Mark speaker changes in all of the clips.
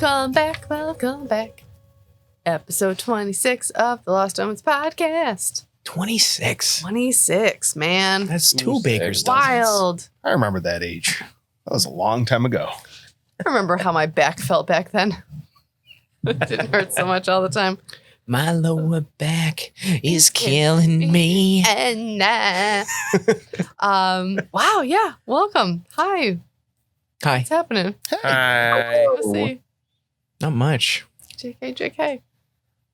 Speaker 1: Welcome back, welcome back. Episode 26 of the Lost Omens podcast.
Speaker 2: 26.
Speaker 1: 26, man.
Speaker 2: That's two Baker's dozens.
Speaker 1: Wild.
Speaker 3: I remember that age. That was a long time ago.
Speaker 1: I remember how my back felt back then. It didn't hurt so much all the time.
Speaker 2: My lower back is killing me.
Speaker 1: And wow, yeah. Welcome. Hi.
Speaker 2: Hi.
Speaker 1: What's happening?
Speaker 3: Hi.
Speaker 1: Let's see.
Speaker 2: Not much.
Speaker 1: JK.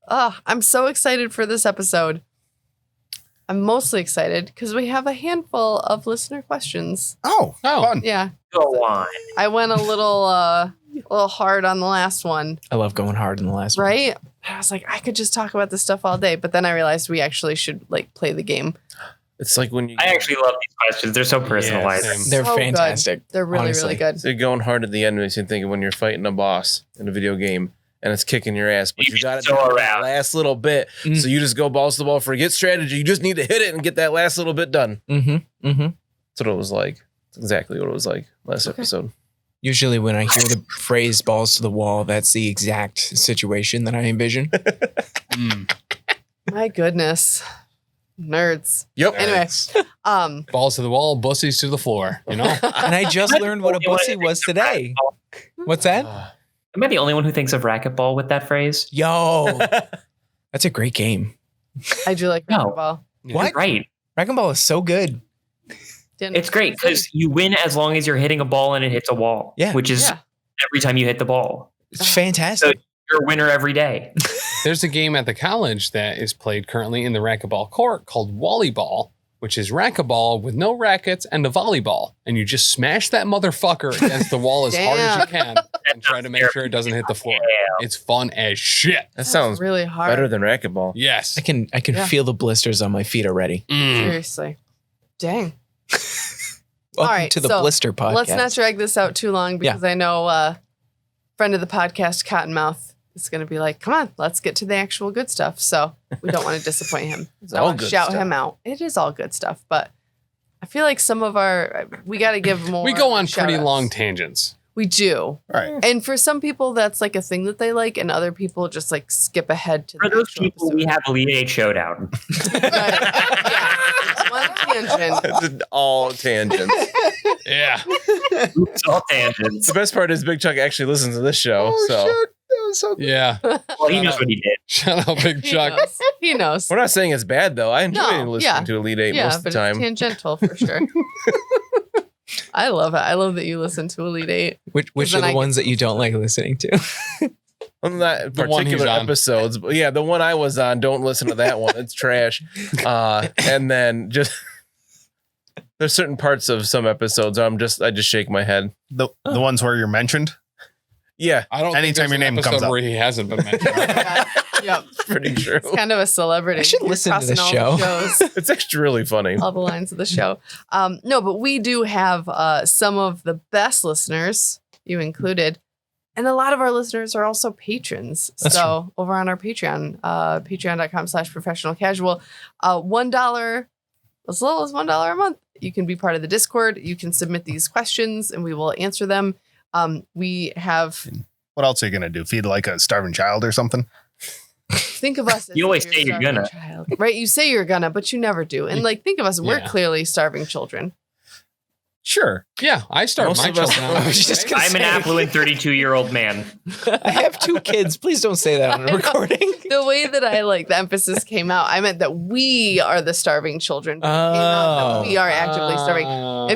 Speaker 1: I'm so excited for this episode. I'm mostly excited because we have a handful of listener questions.
Speaker 3: Oh, fun.
Speaker 1: Yeah.
Speaker 4: Go on.
Speaker 1: I went a little hard on the last one,
Speaker 2: I love going hard in the last one.
Speaker 1: right? I was like, I could just talk about this stuff all day, but then I realized we actually should play the game.
Speaker 5: It's like when you
Speaker 4: I actually love these questions. They're so personalized.
Speaker 5: same.
Speaker 2: They're
Speaker 1: So
Speaker 2: fantastic.
Speaker 1: They're really,
Speaker 2: honestly.
Speaker 1: really good.
Speaker 5: so you're going hard at the end makes you think of when you're fighting a boss in a video game and it's kicking your ass, but you got to do
Speaker 4: So
Speaker 5: that
Speaker 4: around.
Speaker 5: last little bit.
Speaker 2: Mm.
Speaker 5: So you just go balls to the wall, forget strategy. You just need to hit it and get that last little bit done.
Speaker 2: Mm-hmm. Mm-hmm.
Speaker 5: That's what it was like. That's exactly what it was like last
Speaker 1: Okay.
Speaker 5: episode.
Speaker 2: Usually when I hear the phrase balls to the wall, that's the exact situation that I envision.
Speaker 1: My goodness. Nerds.
Speaker 5: Yep.
Speaker 1: Anyway,
Speaker 3: Balls to the wall, bussies to the floor. You know?
Speaker 2: And I just learned what a bussy was today. What's that?
Speaker 4: Am I the only one who thinks of racquetball with that phrase?
Speaker 2: Yo. That's a great game.
Speaker 1: I do like
Speaker 4: No.
Speaker 1: racquetball.
Speaker 2: What?
Speaker 4: Right.
Speaker 2: Racquetball is so good.
Speaker 4: It's great because you win as long as you're hitting a ball and it hits a wall.
Speaker 2: Yeah.
Speaker 4: Which is
Speaker 1: Yeah.
Speaker 4: every time you hit the ball.
Speaker 2: It's fantastic.
Speaker 4: You're a winner every day.
Speaker 3: There's a game at the college that is played currently in the racquetball court called volleyball, which is racquetball with no rackets and a volleyball. And you just smash that motherfucker against the wall as hard as you can and try to make sure it doesn't hit the floor. It's fun as shit.
Speaker 5: That sounds
Speaker 1: really hard.
Speaker 5: better than racquetball.
Speaker 3: Yes.
Speaker 2: I can
Speaker 1: Yeah.
Speaker 2: feel the blisters on my feet already.
Speaker 1: Seriously. Dang.
Speaker 2: Welcome
Speaker 1: right,
Speaker 2: to the
Speaker 1: so
Speaker 2: Blister Podcast.
Speaker 1: Let's not drag this out too long because I know friend of the podcast, Cottonmouth, is going to be like, come on, let's get to the actual good stuff. So we don't want to disappoint him. So I
Speaker 5: all
Speaker 1: want to
Speaker 5: good
Speaker 1: shout
Speaker 5: stuff.
Speaker 1: him out. It is all good stuff, but I feel like some of we got to give more.
Speaker 3: We go on pretty
Speaker 1: shout-outs.
Speaker 3: long tangents.
Speaker 1: We do.
Speaker 3: Right.
Speaker 1: And for some people, that's like a thing that they like, and other people just like skip ahead to
Speaker 4: For
Speaker 1: the
Speaker 4: those
Speaker 1: actual
Speaker 4: people,
Speaker 1: episode.
Speaker 4: we have Elite Eight Showdown.
Speaker 1: Yeah. One tangent.
Speaker 5: It's all tangents.
Speaker 3: Yeah.
Speaker 4: It's all tangents.
Speaker 5: The best part is Big Chuck actually listens to this show. so
Speaker 3: That was so good. Yeah.
Speaker 4: Well, he knows what he did.
Speaker 3: Shout out Big
Speaker 1: He
Speaker 3: Chuck.
Speaker 1: knows. He knows.
Speaker 5: we're not saying it's bad though. I enjoy
Speaker 1: No,
Speaker 5: listening
Speaker 1: yeah.
Speaker 5: to Elite Eight
Speaker 1: Yeah,
Speaker 5: most of
Speaker 1: but
Speaker 5: the time.
Speaker 1: it's tangential for sure. I love it. I love that you listen to Elite Eight.
Speaker 2: Which
Speaker 1: then
Speaker 2: are
Speaker 1: I
Speaker 2: the
Speaker 1: get
Speaker 2: ones that you don't like listening to?
Speaker 5: Well, not
Speaker 3: The one he's
Speaker 5: particular
Speaker 3: on.
Speaker 5: episodes, but yeah, the one I was on. Don't listen to that one; it's trash. And then just there's certain parts of some episodes I just shake my head.
Speaker 3: The ones where you're mentioned.
Speaker 5: Yeah,
Speaker 3: I don't Anytime think there's your an name comes episode up.
Speaker 1: Oh
Speaker 3: where he hasn't been mentioned.
Speaker 1: Yep.
Speaker 5: pretty true.
Speaker 1: It's kind of a celebrity.
Speaker 2: I should
Speaker 1: You're
Speaker 2: listen to this
Speaker 1: crossing all the shows.
Speaker 5: It's actually really funny.
Speaker 1: All the lines of the show. No, but we do have some of the best listeners, you included. And a lot of our listeners are also patrons.
Speaker 2: That's
Speaker 1: so over on our Patreon, patreon.com/professional casual, $1, as little as $1 a month, you can be part of the Discord. You can submit these questions and we will answer them. We have,
Speaker 3: What else are you going to do? Feed like a starving child or something?
Speaker 1: think of us as
Speaker 4: You always
Speaker 1: if
Speaker 4: say you're
Speaker 1: starving
Speaker 4: gonna.
Speaker 1: child, right? You say you're gonna, but you never do. And like, think of us, we're
Speaker 3: Yeah.
Speaker 1: clearly starving children.
Speaker 3: Sure. Yeah, I start
Speaker 5: Most
Speaker 3: my
Speaker 5: of us-
Speaker 3: children.
Speaker 2: I was just gonna
Speaker 4: I'm an
Speaker 2: say,
Speaker 4: affluent 32-year-old man.
Speaker 2: I have 2 kids. Please don't say that on a recording.
Speaker 1: The way that I like the emphasis came out, I meant that we are the starving children. But it came out that we are actively starving.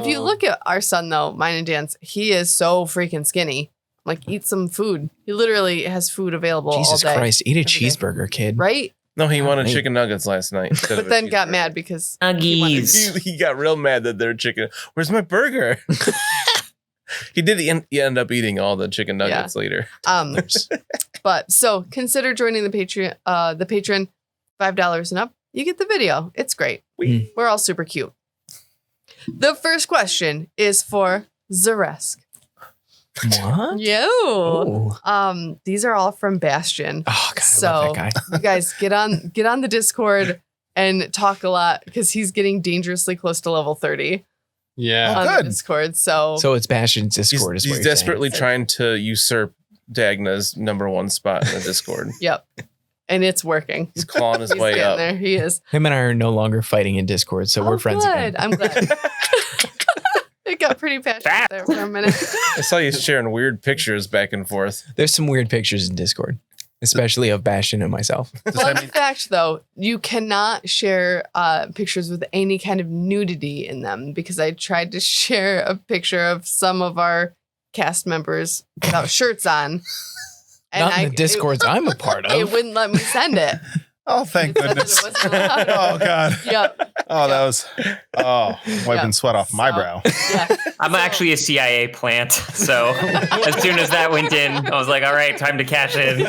Speaker 1: If you look at our son, though, mine and Dan's, he is so freaking skinny. Like, eat some food. He literally has food available
Speaker 2: Jesus
Speaker 1: all day.
Speaker 2: Christ, eat a
Speaker 1: Every day.
Speaker 2: cheeseburger, kid.
Speaker 1: Right?
Speaker 5: No, he wanted
Speaker 2: Hey.
Speaker 5: chicken nuggets last night. instead of
Speaker 1: But
Speaker 5: a
Speaker 1: then got
Speaker 5: cheeseburger.
Speaker 1: mad because he wanted
Speaker 4: Nuggies.
Speaker 1: to-
Speaker 5: He got real mad that they're chicken. Where's my burger? He did end up eating all the chicken nuggets later.
Speaker 1: But so consider joining the Patreon. The patron, $5 and up, you get the video. It's great.
Speaker 2: Mm.
Speaker 1: We're all super cute. The first question is for Xa'Reske.
Speaker 2: What?
Speaker 1: Yo.
Speaker 2: Oh.
Speaker 1: These are all from Bastion.
Speaker 2: Oh, God, I
Speaker 1: So-
Speaker 2: love that guy.
Speaker 1: You guys get on the Discord and talk a lot because he's getting dangerously close to level 30
Speaker 3: Yeah.
Speaker 1: on
Speaker 3: good.
Speaker 1: the Discord. So
Speaker 2: So it's Bastion's Discord.
Speaker 5: He's
Speaker 2: is what you're
Speaker 5: desperately trying to usurp Dagna's number one spot in the Discord.
Speaker 1: Yep. And it's working.
Speaker 5: He's clawing his
Speaker 1: He's
Speaker 5: way
Speaker 1: getting
Speaker 5: up.
Speaker 1: there. He is.
Speaker 2: Him and I are no longer fighting in Discord, so we're friends
Speaker 1: good.
Speaker 2: again.
Speaker 1: I'm glad. It got pretty passionate there for a minute.
Speaker 5: I saw you sharing weird pictures back and forth.
Speaker 2: There's some weird pictures in Discord, especially of Bastion and myself.
Speaker 1: Fun fact, though, you cannot share pictures with any kind of nudity in them because I tried to share a picture of some of our cast members without shirts on. And
Speaker 2: Not in the Discords I'm a part of.
Speaker 1: It wouldn't let me send it.
Speaker 6: Oh, thank
Speaker 1: It said that
Speaker 6: goodness.
Speaker 1: it wasn't allowed.
Speaker 6: Oh, God.
Speaker 1: Yep.
Speaker 6: Oh, that was, wiping
Speaker 1: Yep.
Speaker 6: sweat off my
Speaker 1: So-
Speaker 6: brow.
Speaker 1: Yeah.
Speaker 4: I'm actually a CIA plant, so as soon as that went in, I was like, all right, time to cash in.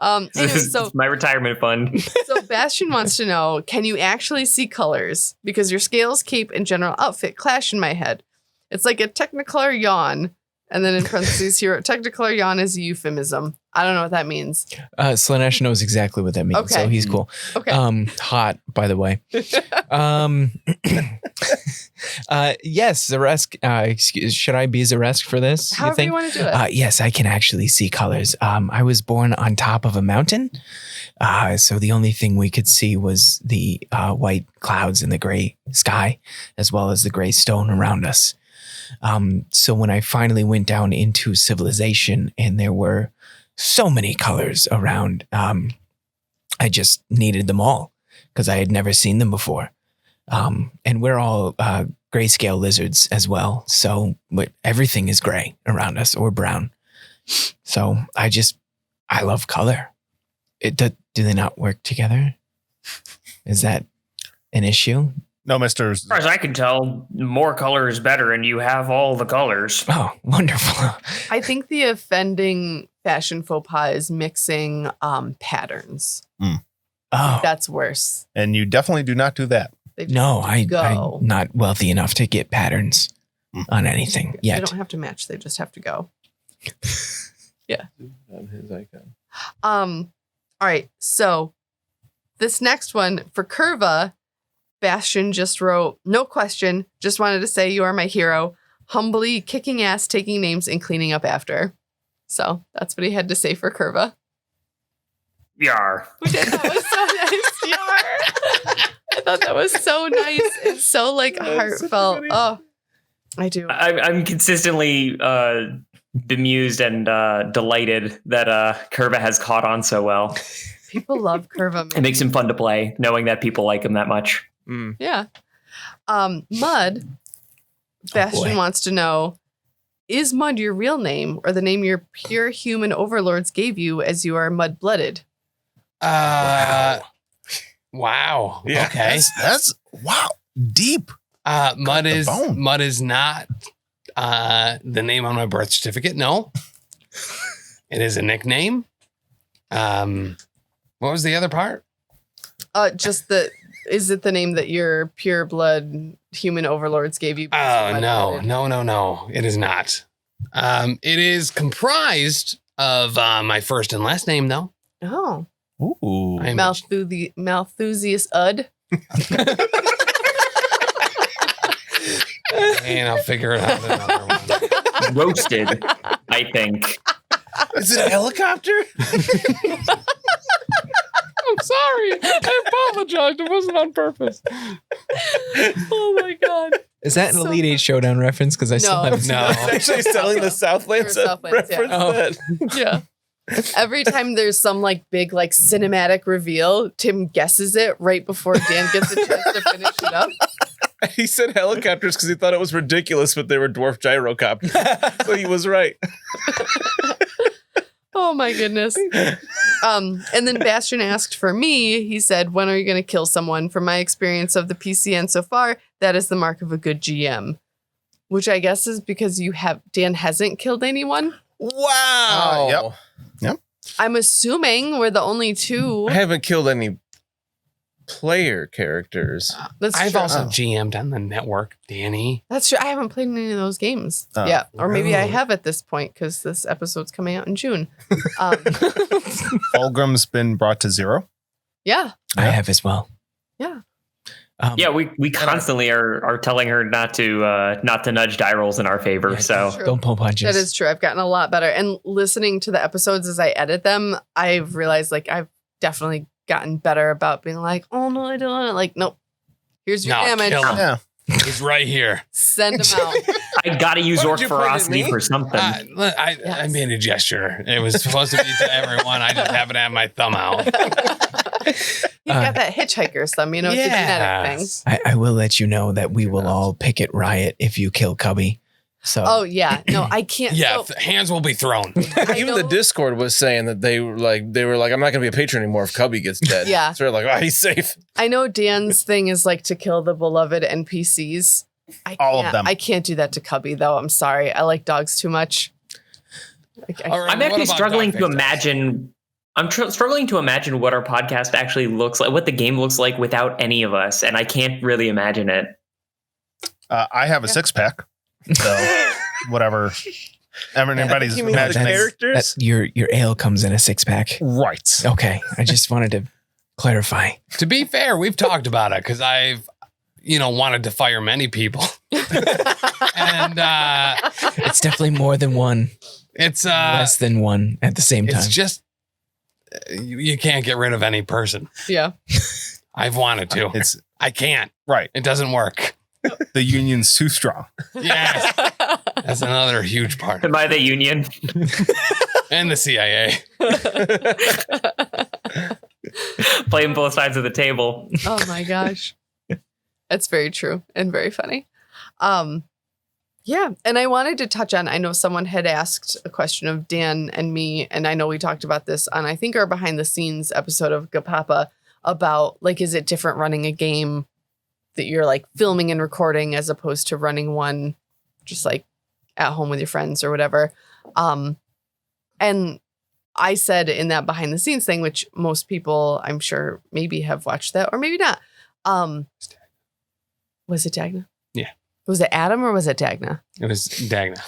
Speaker 1: Anyway,
Speaker 4: This
Speaker 1: so
Speaker 4: is my retirement fund.
Speaker 1: So Bastion wants to know, can you actually see colors? Because your scales, cape, and general outfit clash in my head. It's like a Technicolor yawn. And then in parentheses here, Technicolor yawn is a euphemism. I don't know what that means.
Speaker 2: Slanesh knows exactly what that means, so
Speaker 1: Okay.
Speaker 2: he's cool.
Speaker 1: Okay.
Speaker 2: Hot, by the way. Yes, Xa'Reske. Should I be Xa'Reske for this?
Speaker 1: However you want to do it.
Speaker 2: Yes, I can actually see colors. I was born on top of a mountain, so the only thing we could see was the white clouds and the gray sky, as well as the gray stone around us. So when I finally went down into civilization and there were so many colors around, I just needed them all because I had never seen them before. And we're all grayscale lizards as well. So everything is gray around us or brown. So I love color. Do they not work together? Is that an issue?
Speaker 6: No, Mr.
Speaker 4: As far as I can tell, more color is better, and you have all the colors.
Speaker 2: Oh, wonderful.
Speaker 1: I think the offending fashion faux pas is mixing patterns.
Speaker 2: Oh,
Speaker 1: That's worse.
Speaker 6: And you definitely do not do that.
Speaker 1: They just
Speaker 2: no, I'm
Speaker 1: go.
Speaker 2: not wealthy enough to get patterns on anything
Speaker 1: They
Speaker 2: yet.
Speaker 1: don't have to match. They just have to go.
Speaker 5: On his icon.
Speaker 1: All right. So this next one for Kurva, Bastion just wrote, no question. Just wanted to say you are my hero. Humbly kicking ass, taking names, and cleaning up after. So that's what he had to say for Kurva.
Speaker 4: Yar.
Speaker 1: Which I thought was so nice. Yar. I thought that was so nice and so like heartfelt. Oh, I do.
Speaker 4: I'm consistently bemused and delighted that Kurva has caught on so well.
Speaker 1: People love Kurva.
Speaker 4: It makes him fun to play, knowing that people like him that much.
Speaker 1: Yeah. Mud. Bastion
Speaker 2: boy.
Speaker 1: wants to know, is Mud your real name or the name your pure human overlords gave you as you are mud-blooded?
Speaker 3: Wow.
Speaker 6: Yeah.
Speaker 3: Okay.
Speaker 6: That's wow. Deep.
Speaker 3: Mud
Speaker 6: the
Speaker 3: is
Speaker 6: bone.
Speaker 3: Mud is not the name on my birth certificate. No. It is a nickname. What was the other part?
Speaker 1: Just the, is it the name that your pure blood human overlords gave you? because
Speaker 3: Oh
Speaker 1: you're
Speaker 3: no,
Speaker 1: mud-blooded?
Speaker 3: no. It is not. It is comprised of my first and last name, though.
Speaker 1: Oh.
Speaker 6: Ooh.
Speaker 3: I'm
Speaker 1: Malthusius Ud.
Speaker 3: and I'll figure it out another one.
Speaker 4: Roasted, I think.
Speaker 5: Is it a helicopter?
Speaker 3: I'm sorry. I apologize. It wasn't on purpose.
Speaker 1: Oh my God.
Speaker 2: Is that an
Speaker 1: So
Speaker 2: Elite Eight Showdown reference? Because I still
Speaker 1: No.
Speaker 2: haven't
Speaker 3: No.
Speaker 2: seen
Speaker 5: It's actually selling the Southlands
Speaker 1: For Southlands, yeah.
Speaker 5: reference.
Speaker 2: Oh.
Speaker 5: That.
Speaker 1: Yeah. Every time there's some like big like cinematic reveal, Tim guesses it right before Dan gets a chance to finish it up.
Speaker 5: He said helicopters because he thought it was ridiculous, but they were dwarf gyrocopters. So he was right.
Speaker 1: Oh my goodness. And then Bastion asked for me. He said, when are you going to kill someone? From my experience of the PCN so far, that is the mark of a good GM. Which I guess is because Dan hasn't killed anyone.
Speaker 5: Wow.
Speaker 6: Yep.
Speaker 1: I'm assuming we're the only two.
Speaker 5: I haven't killed any player characters.
Speaker 1: That's
Speaker 3: I've
Speaker 1: true.
Speaker 3: also GM'd on the network, Dani.
Speaker 1: That's true. I haven't played any of those games.
Speaker 6: Oh.
Speaker 1: Yeah. Or maybe I
Speaker 3: Really?
Speaker 1: have at this point because this episode's coming out in June.
Speaker 6: Fulgrim's been brought to 0.
Speaker 1: Yeah.
Speaker 2: I have as well.
Speaker 1: Yeah.
Speaker 4: Yeah, we constantly are telling her not to nudge die rolls in our favor.
Speaker 2: Yeah,
Speaker 4: So
Speaker 1: True.
Speaker 2: Don't pull punches.
Speaker 1: That is true. I've gotten a lot better. And listening to the episodes as I edit them, I've realized like I've definitely gotten better about being like, oh no, I don't want it. Like, nope. Here's your
Speaker 3: No,
Speaker 1: damage.
Speaker 3: kill him.
Speaker 6: Yeah.
Speaker 3: He's right here.
Speaker 1: Send him out.
Speaker 4: I gotta use
Speaker 5: Why
Speaker 4: Orc
Speaker 5: did you point at
Speaker 4: ferocity
Speaker 5: me?
Speaker 4: for something.
Speaker 3: I made a gesture. It was supposed to be to everyone. I just happened to have my thumb out.
Speaker 1: You got that hitchhiker's thumb, it's a genetic thing.
Speaker 2: I will let you know that we will all picket riot if you kill Cubby. So
Speaker 1: Oh yeah. No, I can't.
Speaker 3: Yeah,
Speaker 1: So,
Speaker 3: hands will be thrown.
Speaker 5: Even the Discord was saying that they were like, I'm not gonna be a patron anymore if Cubby gets dead.
Speaker 1: Yeah.
Speaker 5: So they're like, oh, he's safe.
Speaker 1: I know Dan's thing is like to kill the beloved NPCs.
Speaker 6: All of them.
Speaker 1: I can't do that to Cubby though. I'm sorry. I like dogs too much.
Speaker 3: All right,
Speaker 4: I'm
Speaker 3: what
Speaker 4: actually
Speaker 3: about
Speaker 4: struggling
Speaker 3: dog
Speaker 4: to
Speaker 3: victims?
Speaker 4: imagine. I'm struggling to imagine what our podcast actually looks like, what the game looks like without any of us, and I can't really imagine it.
Speaker 6: I have a 6-pack. So whatever. Everybody's
Speaker 5: You mean the
Speaker 6: imagination.
Speaker 5: characters?
Speaker 2: your ale comes in a 6-pack.
Speaker 6: Right.
Speaker 2: Okay, I just wanted to clarify.
Speaker 3: To be fair, we've talked about it because I've, wanted to fire many people. And
Speaker 2: It's definitely more than one,
Speaker 3: it's
Speaker 2: less than one at the same time.
Speaker 3: it's just you can't get rid of any person.
Speaker 1: Yeah.
Speaker 3: I've wanted to.
Speaker 6: It's
Speaker 3: I can't.
Speaker 6: right.
Speaker 3: It doesn't work.
Speaker 6: The union's too strong.
Speaker 3: Yes. That's another huge part.
Speaker 4: Am I the union?
Speaker 3: And the CIA.
Speaker 4: Playing both sides of the table.
Speaker 1: Oh my gosh. That's very true and very funny. Yeah. And I wanted to touch on, I know someone had asked a question of Dan and me, and I know we talked about this on, I think, our behind the scenes episode of Gapapa about like, is it different running a game that you're like filming and recording as opposed to running one just like at home with your friends or whatever. And I said in that behind the scenes thing, which most people I'm sure maybe have watched that or maybe not. Was it Dagna?
Speaker 3: Yeah.
Speaker 1: Was it Adam or was it Dagna?
Speaker 3: It was Dagna.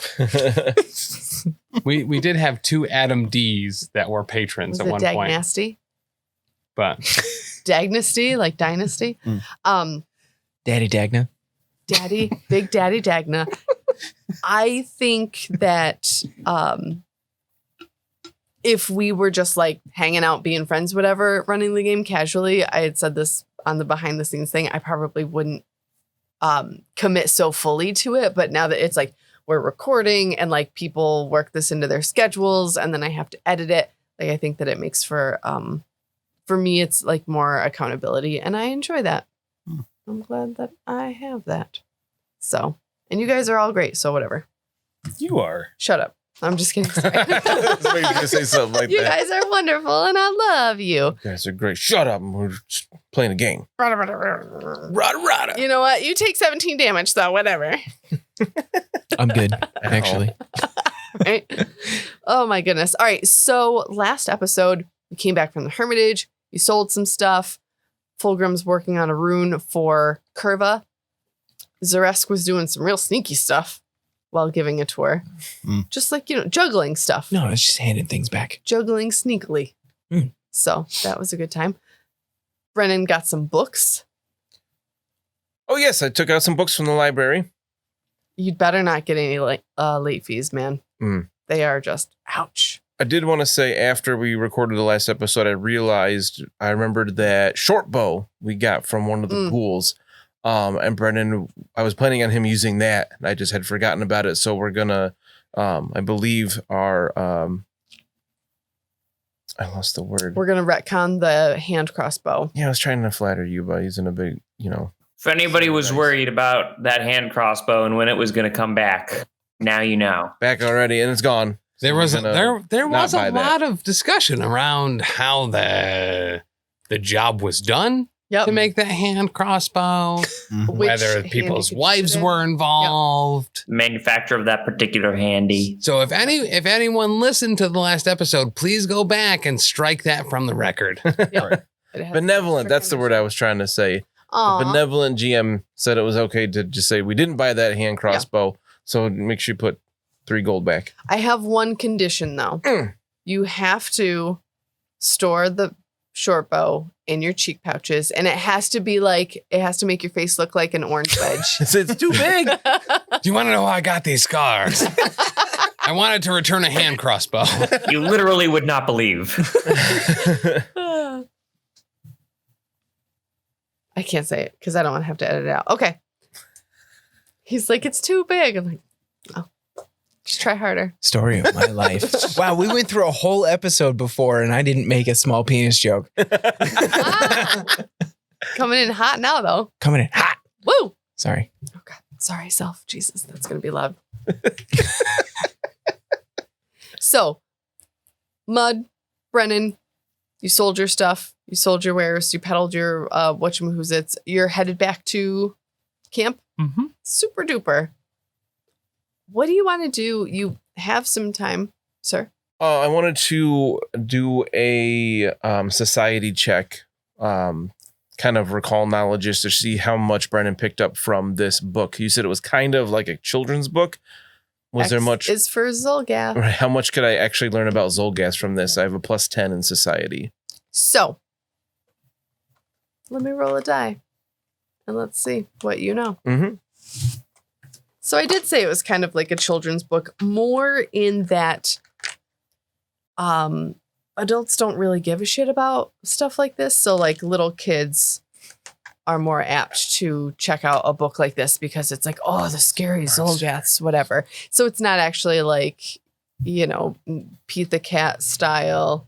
Speaker 3: We did have 2 Adam D's that were patrons
Speaker 1: Was
Speaker 3: at
Speaker 1: it
Speaker 3: one point.
Speaker 1: Dagnasty?
Speaker 3: But
Speaker 1: Dagnasty, like dynasty?
Speaker 2: Daddy Dagna.
Speaker 1: Daddy, Big Daddy Dagna. I think that if we were just like hanging out, being friends, whatever, running the game casually, I had said this on the behind the scenes thing, I probably wouldn't commit so fully to it. But now that it's like we're recording and like people work this into their schedules and then I have to edit it, like I think that it makes for me, it's like more accountability and I enjoy that. I'm glad that I have that. So, and you guys are all great. So whatever.
Speaker 5: You are.
Speaker 1: Shut up. I'm just kidding. Sorry.
Speaker 5: I was waiting for you to say something like
Speaker 1: You
Speaker 5: that.
Speaker 1: guys are wonderful and I love you.
Speaker 5: You guys are great. Shut up. We're just playing a game.
Speaker 3: rada.
Speaker 1: You know what? You take 17 damage, so whatever.
Speaker 2: I'm good, actually.
Speaker 1: Right? Oh my goodness. All right. So last episode, we came back from the Hermitage. You sold some stuff. Fulgrim's working on a rune for Kurva. Xa'Reske was doing some real sneaky stuff while giving a tour. Just like, juggling stuff.
Speaker 2: No, it's just handing things back.
Speaker 1: Juggling sneakily. So that was a good time. Brennan got some books.
Speaker 5: Oh, yes. I took out some books from the library.
Speaker 1: You'd better not get any late fees, man. They are just ouch.
Speaker 5: I did want to say after we recorded the last episode, I remembered that short bow we got from one of the pools. And Brennan, I was planning on him using that. And I just had forgotten about it. So we're going to, I believe our, I lost the word.
Speaker 1: We're going to retcon the hand crossbow.
Speaker 5: Yeah, I was trying to flatter you by using a big,
Speaker 4: If anybody was worried about that hand crossbow and when it was going to come back, now you know.
Speaker 5: back already and it's gone.
Speaker 3: There was a
Speaker 5: buy that.
Speaker 3: lot of discussion around how the job was done
Speaker 1: Yep.
Speaker 3: to make that hand crossbow, whether
Speaker 1: Which
Speaker 3: people's
Speaker 1: handy
Speaker 3: wives
Speaker 1: could you
Speaker 3: were involved.
Speaker 4: Manufacturer of that particular handy.
Speaker 3: So if anyone listened to the last episode, please go back and strike that from the record.
Speaker 1: It has
Speaker 5: Benevolent. That's the word I was trying to say.
Speaker 1: Aw.
Speaker 5: The benevolent GM said it was okay to just say we didn't buy that hand crossbow. So make sure you put 3 gold back.
Speaker 1: I have one condition though. You have to store the short bow in your cheek pouches, and it has to make your face look like an orange wedge.
Speaker 5: It's too big.
Speaker 3: Do you want to know how I got these scars? I wanted to return a hand crossbow.
Speaker 4: You literally would not believe.
Speaker 1: I can't say it because I don't want to have to edit it out. Okay. He's like, it's too big. I'm like, oh, just try harder.
Speaker 2: Story of my life. Wow, we went through a whole episode before and I didn't make a small penis joke.
Speaker 1: Coming in hot now, though.
Speaker 2: Coming in hot.
Speaker 1: Woo!
Speaker 2: Sorry.
Speaker 1: Oh, God. Sorry, self. Jesus, that's going to be loud. So, Mud, Brennan, you sold your stuff. You sold your wares. You peddled your whatchamahoots. You're headed back to camp.
Speaker 3: Mm-hmm.
Speaker 1: Super duper. What do you want to do? You have some time, sir.
Speaker 5: I wanted to do a society check, kind of recall knowledge just to see how much Brennan picked up from this book. You said it was kind of like a children's book. Was there much?
Speaker 1: Is for Zolgath.
Speaker 5: How much could I actually learn about Zolgath from this? I have a +10 in society.
Speaker 1: So, let me roll a die. And let's see what you know.
Speaker 5: Mm-hmm.
Speaker 1: So I did say it was kind of like a children's book, more in that adults don't really give a shit about stuff like this. So like little kids are more apt to check out a book like this because it's like, oh, the scary Zolgaths, whatever. So it's not actually like, Pete the Cat style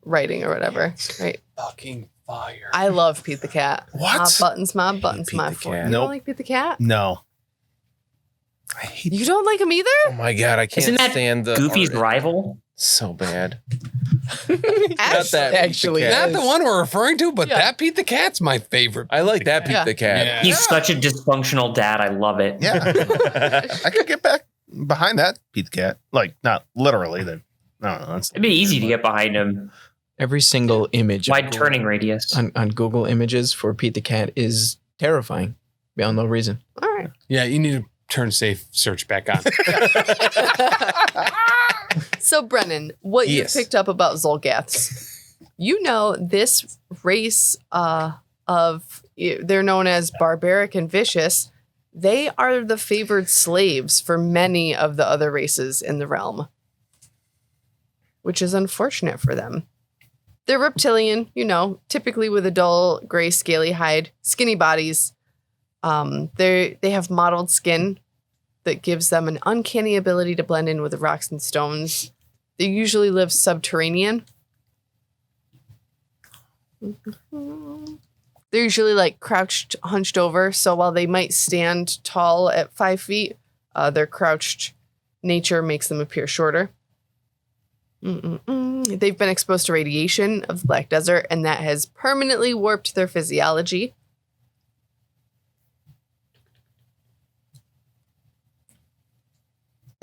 Speaker 1: writing or whatever, right?
Speaker 3: Fucking fire.
Speaker 1: I love Pete the Cat.
Speaker 6: What?
Speaker 1: My buttons,
Speaker 5: Pete
Speaker 1: my
Speaker 5: the
Speaker 1: foot.
Speaker 5: Cat.
Speaker 1: You
Speaker 6: Nope.
Speaker 1: don't like Pete the Cat?
Speaker 6: No. I hate
Speaker 1: You don't like him either?
Speaker 5: Oh my God, I can't
Speaker 4: Isn't that
Speaker 5: stand the
Speaker 4: Goofy's
Speaker 5: art.
Speaker 4: rival?
Speaker 5: So bad.
Speaker 1: Not
Speaker 5: that
Speaker 2: actually.
Speaker 5: Pete the Cat.
Speaker 3: Not the one we're referring to, but
Speaker 1: Yeah.
Speaker 3: that Pete the Cat's my favorite.
Speaker 5: I like that Pete
Speaker 1: Yeah.
Speaker 5: the Cat.
Speaker 3: Yeah.
Speaker 4: He's such a dysfunctional dad. I love it.
Speaker 6: Yeah. I could get back behind that Pete the Cat. Like, not literally. I don't know. That's
Speaker 4: It'd be easy to get behind him.
Speaker 2: Every single image
Speaker 4: Wide turning radius.
Speaker 2: on Google Images for Pete the Cat is terrifying beyond no reason.
Speaker 1: All right.
Speaker 3: Yeah, you need to turn safe search back on.
Speaker 1: So, Brennan, what
Speaker 5: Yes.
Speaker 1: you picked up about Zolgaths, this race they're known as barbaric and vicious. They are the favored slaves for many of the other races in the realm, which is unfortunate for them. They're reptilian, typically with a dull gray scaly hide, skinny bodies. They have mottled skin that gives them an uncanny ability to blend in with the rocks and stones. They usually live subterranean. They're usually like crouched, hunched over. So while they might stand tall at 5 feet, their crouched nature makes them appear shorter. They've been exposed to radiation of the Black Desert, and that has permanently warped their physiology.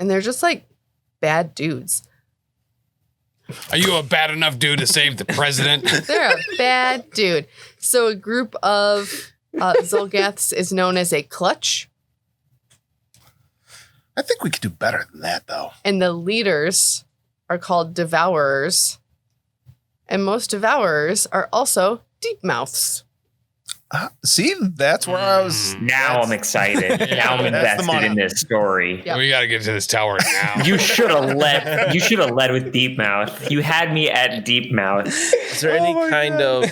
Speaker 1: And they're just like bad dudes.
Speaker 3: Are you a bad enough dude to save the president?
Speaker 1: They're a bad dude. So a group of Zolgaths is known as a clutch.
Speaker 6: I think we could do better than that, though.
Speaker 1: And the leaders are called devourers. And most devourers are also Deepmouths.
Speaker 6: See, that's where I was.
Speaker 4: Now I'm excited. Now I'm
Speaker 6: That's the
Speaker 4: invested
Speaker 6: money.
Speaker 4: in this story.
Speaker 1: Yep.
Speaker 3: We got to get to this tower now.
Speaker 4: You should have led. You should have led with Deepmouth. You had me at Deepmouth.
Speaker 5: Is there any kind of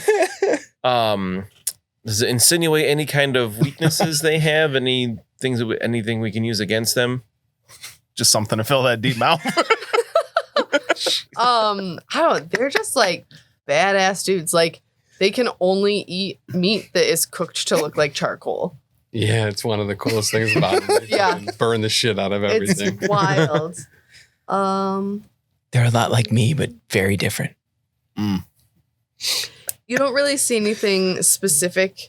Speaker 5: does it insinuate any kind of weaknesses they have? Anything we can use against them?
Speaker 6: Just something to fill that deep mouth.
Speaker 1: They're just like badass dudes. Like they can only eat meat that is cooked to look like charcoal.
Speaker 3: Yeah, it's one of the coolest things about it.
Speaker 1: Yeah.
Speaker 3: Burn the shit out of everything.
Speaker 1: It's wild.
Speaker 2: They're a lot like me, but very different.
Speaker 1: You don't really see anything specific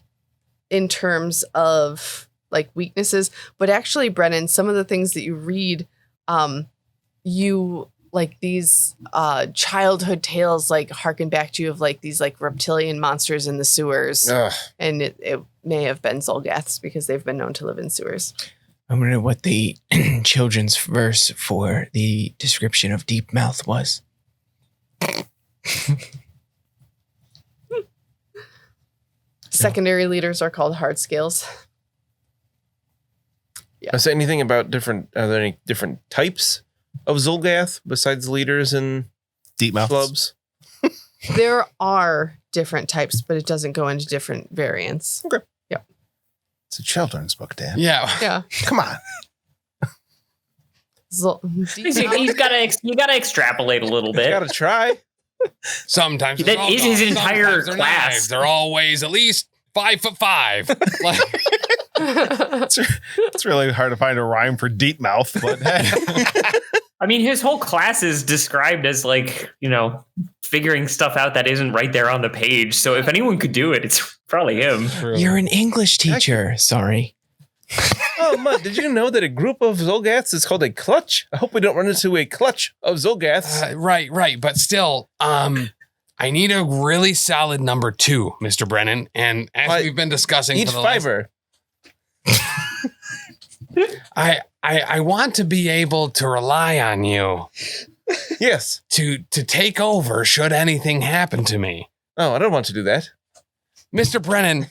Speaker 1: in terms of like weaknesses, but actually, Brennan, some of the things that you read, you like these childhood tales like harken back to you of like these like reptilian monsters in the sewers.
Speaker 5: Ugh.
Speaker 1: And it may have been Zolgaths because they've been known to live in sewers.
Speaker 2: I wonder what the children's verse for the description of Deepmouth was.
Speaker 1: secondary leaders are called hard scales. Yeah.
Speaker 5: Is there anything about are there any different types of Zolgath besides leaders and
Speaker 6: Deepmouths.
Speaker 5: clubs?
Speaker 1: There are different types, but it doesn't go into different variants.
Speaker 5: Okay.
Speaker 1: Yep.
Speaker 6: It's a children's book, Dan.
Speaker 3: Yeah.
Speaker 1: Yeah.
Speaker 6: Come on.
Speaker 4: You gotta extrapolate a little bit.
Speaker 5: Gotta try.
Speaker 3: Sometimes
Speaker 4: That
Speaker 3: they're all
Speaker 4: is his
Speaker 3: dogs,
Speaker 4: entire
Speaker 3: sometimes they're
Speaker 4: class.
Speaker 3: knives. They're always at least 5'5". Like,
Speaker 6: It's really hard to find a rhyme for deep mouth, but hey.
Speaker 4: I mean, his whole class is described as figuring stuff out that isn't right there on the page. So if anyone could do it, it's probably him.
Speaker 2: You're an English teacher. Sorry.
Speaker 5: Oh, Mud, did you know that a group of Zolgaths is called a clutch? I hope we don't run into a clutch of Zolgaths.
Speaker 3: right. But still, I need a really solid number 2, Mr. Brennan. And as we've been discussing
Speaker 5: Each
Speaker 3: for the
Speaker 5: fiver.
Speaker 3: I want to be able to rely on you
Speaker 5: Yes.
Speaker 3: to take over should anything happen to me.
Speaker 5: Oh, I don't want to do that.
Speaker 3: Mr. Brennan,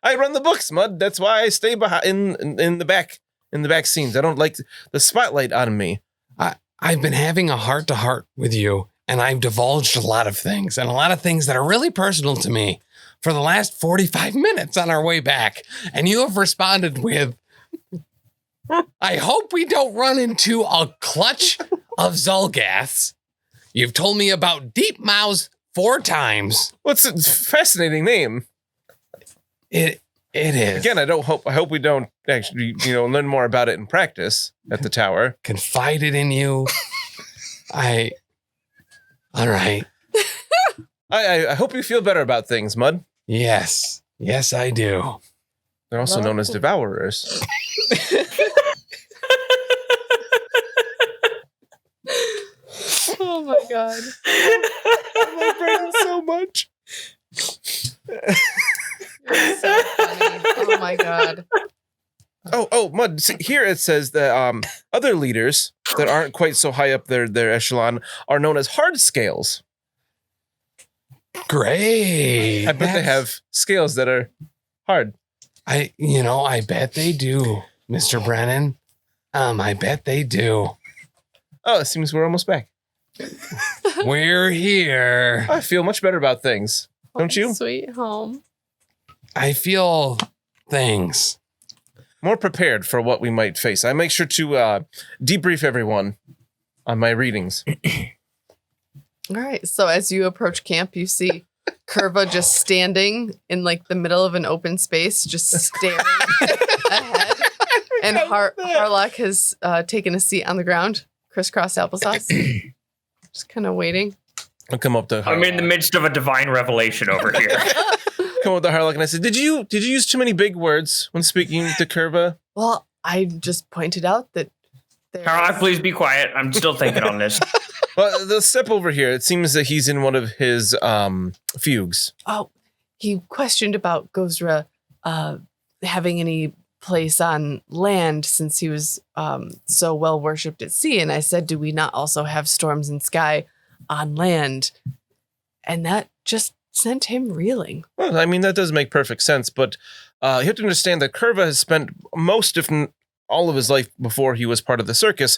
Speaker 5: I run the books, Mud. That's why I stay behind in the back scenes. I don't like the spotlight on me.
Speaker 3: I've been having a heart-to-heart with you, and I've divulged a lot of things, and a lot of things that are really personal to me for the last 45 minutes on our way back. And you have responded with, I hope we don't run into a clutch of Zolgaths. You've told me about Deepmouths 4 times.
Speaker 5: What's a fascinating name?
Speaker 3: It is.
Speaker 5: Again, I hope we don't actually, learn more about it in practice at the tower.
Speaker 3: Confided in you. All right.
Speaker 5: I hope you feel better about things, Mud.
Speaker 3: Yes, I do.
Speaker 5: They're also known as devourers.
Speaker 1: Oh my god.
Speaker 5: I love Brennan so much.
Speaker 1: You're so funny. Oh my god.
Speaker 5: Oh, Mud. See, here it says that other leaders that aren't quite so high up their echelon are known as hard scales.
Speaker 3: Great.
Speaker 5: I bet they have scales that are hard.
Speaker 3: I bet they do, Mr. Brennan. I bet they do.
Speaker 5: Oh, it seems we're almost back.
Speaker 3: We're here.
Speaker 5: I feel much better about things. Don't you?
Speaker 1: Sweet home.
Speaker 3: I feel things.
Speaker 5: More prepared for what we might face. I make sure to debrief everyone on my readings.
Speaker 1: All right. So as you approach camp, you see Kurva just standing in the middle of an open space, just staring ahead. And Harlock has taken a seat on the ground, crisscross applesauce, just kind of waiting.
Speaker 5: I'll come up to Harlock.
Speaker 4: I'm in the midst of a divine revelation over here.
Speaker 5: Come up to Harlock and I said, Did you use too many big words when speaking to Kurva?
Speaker 1: Well, I just pointed out that
Speaker 4: Harlock, please be quiet. I'm still thinking on this.
Speaker 5: Well, the step over here, it seems that he's in one of his fugues.
Speaker 1: Oh, he questioned about Gozra having any place on land since he was so well worshipped at sea. And I said, do we not also have storms in sky on land? And that just sent him reeling.
Speaker 5: Well, I mean, that does make perfect sense, but you have to understand that Kurva has spent most, if not all of his life before he was part of the circus,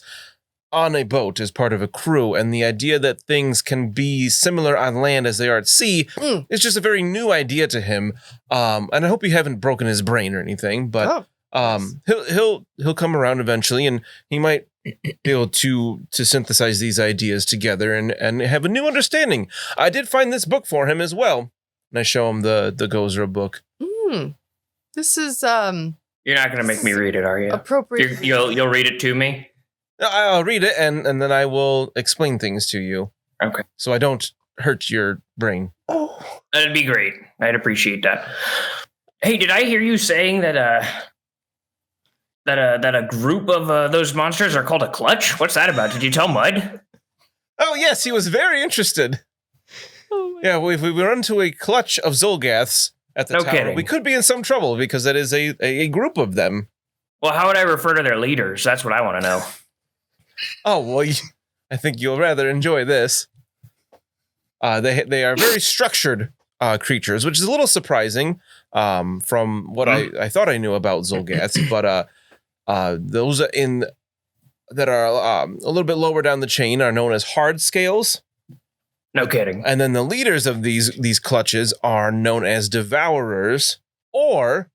Speaker 5: on a boat as part of a crew, and the idea that things can be similar on land as they are at sea is just a very new idea to him. And I hope you haven't broken his brain or anything, but he'll come around eventually, and he might be able to synthesize these ideas together and have a new understanding. I did find this book for him as well, and I show him the Gozra book.
Speaker 1: This is
Speaker 4: You're not going to make me read it, are you?
Speaker 1: appropriate.
Speaker 4: You'll read it to me?
Speaker 5: I'll read it, and then I will explain things to you.
Speaker 4: Okay.
Speaker 5: So I don't hurt your brain.
Speaker 4: Oh, that'd be great. I'd appreciate that. Hey, did I hear you saying that a group of those monsters are called a clutch? What's that about? Did you tell Mud?
Speaker 5: Oh, yes, he was very interested. Yeah, if we run into a clutch of Zolgaths at the tower,
Speaker 4: kidding.
Speaker 5: we could be in some trouble because that is a group of them.
Speaker 4: Well, how would I refer to their leaders? That's what I want to know.
Speaker 5: Oh, well, I think you'll rather enjoy this. They are very structured creatures, which is a little surprising from what I thought I knew about Zolgats. But those that are a little bit lower down the chain are known as hard scales.
Speaker 4: No kidding.
Speaker 5: And then the leaders of these clutches are known as devourers, or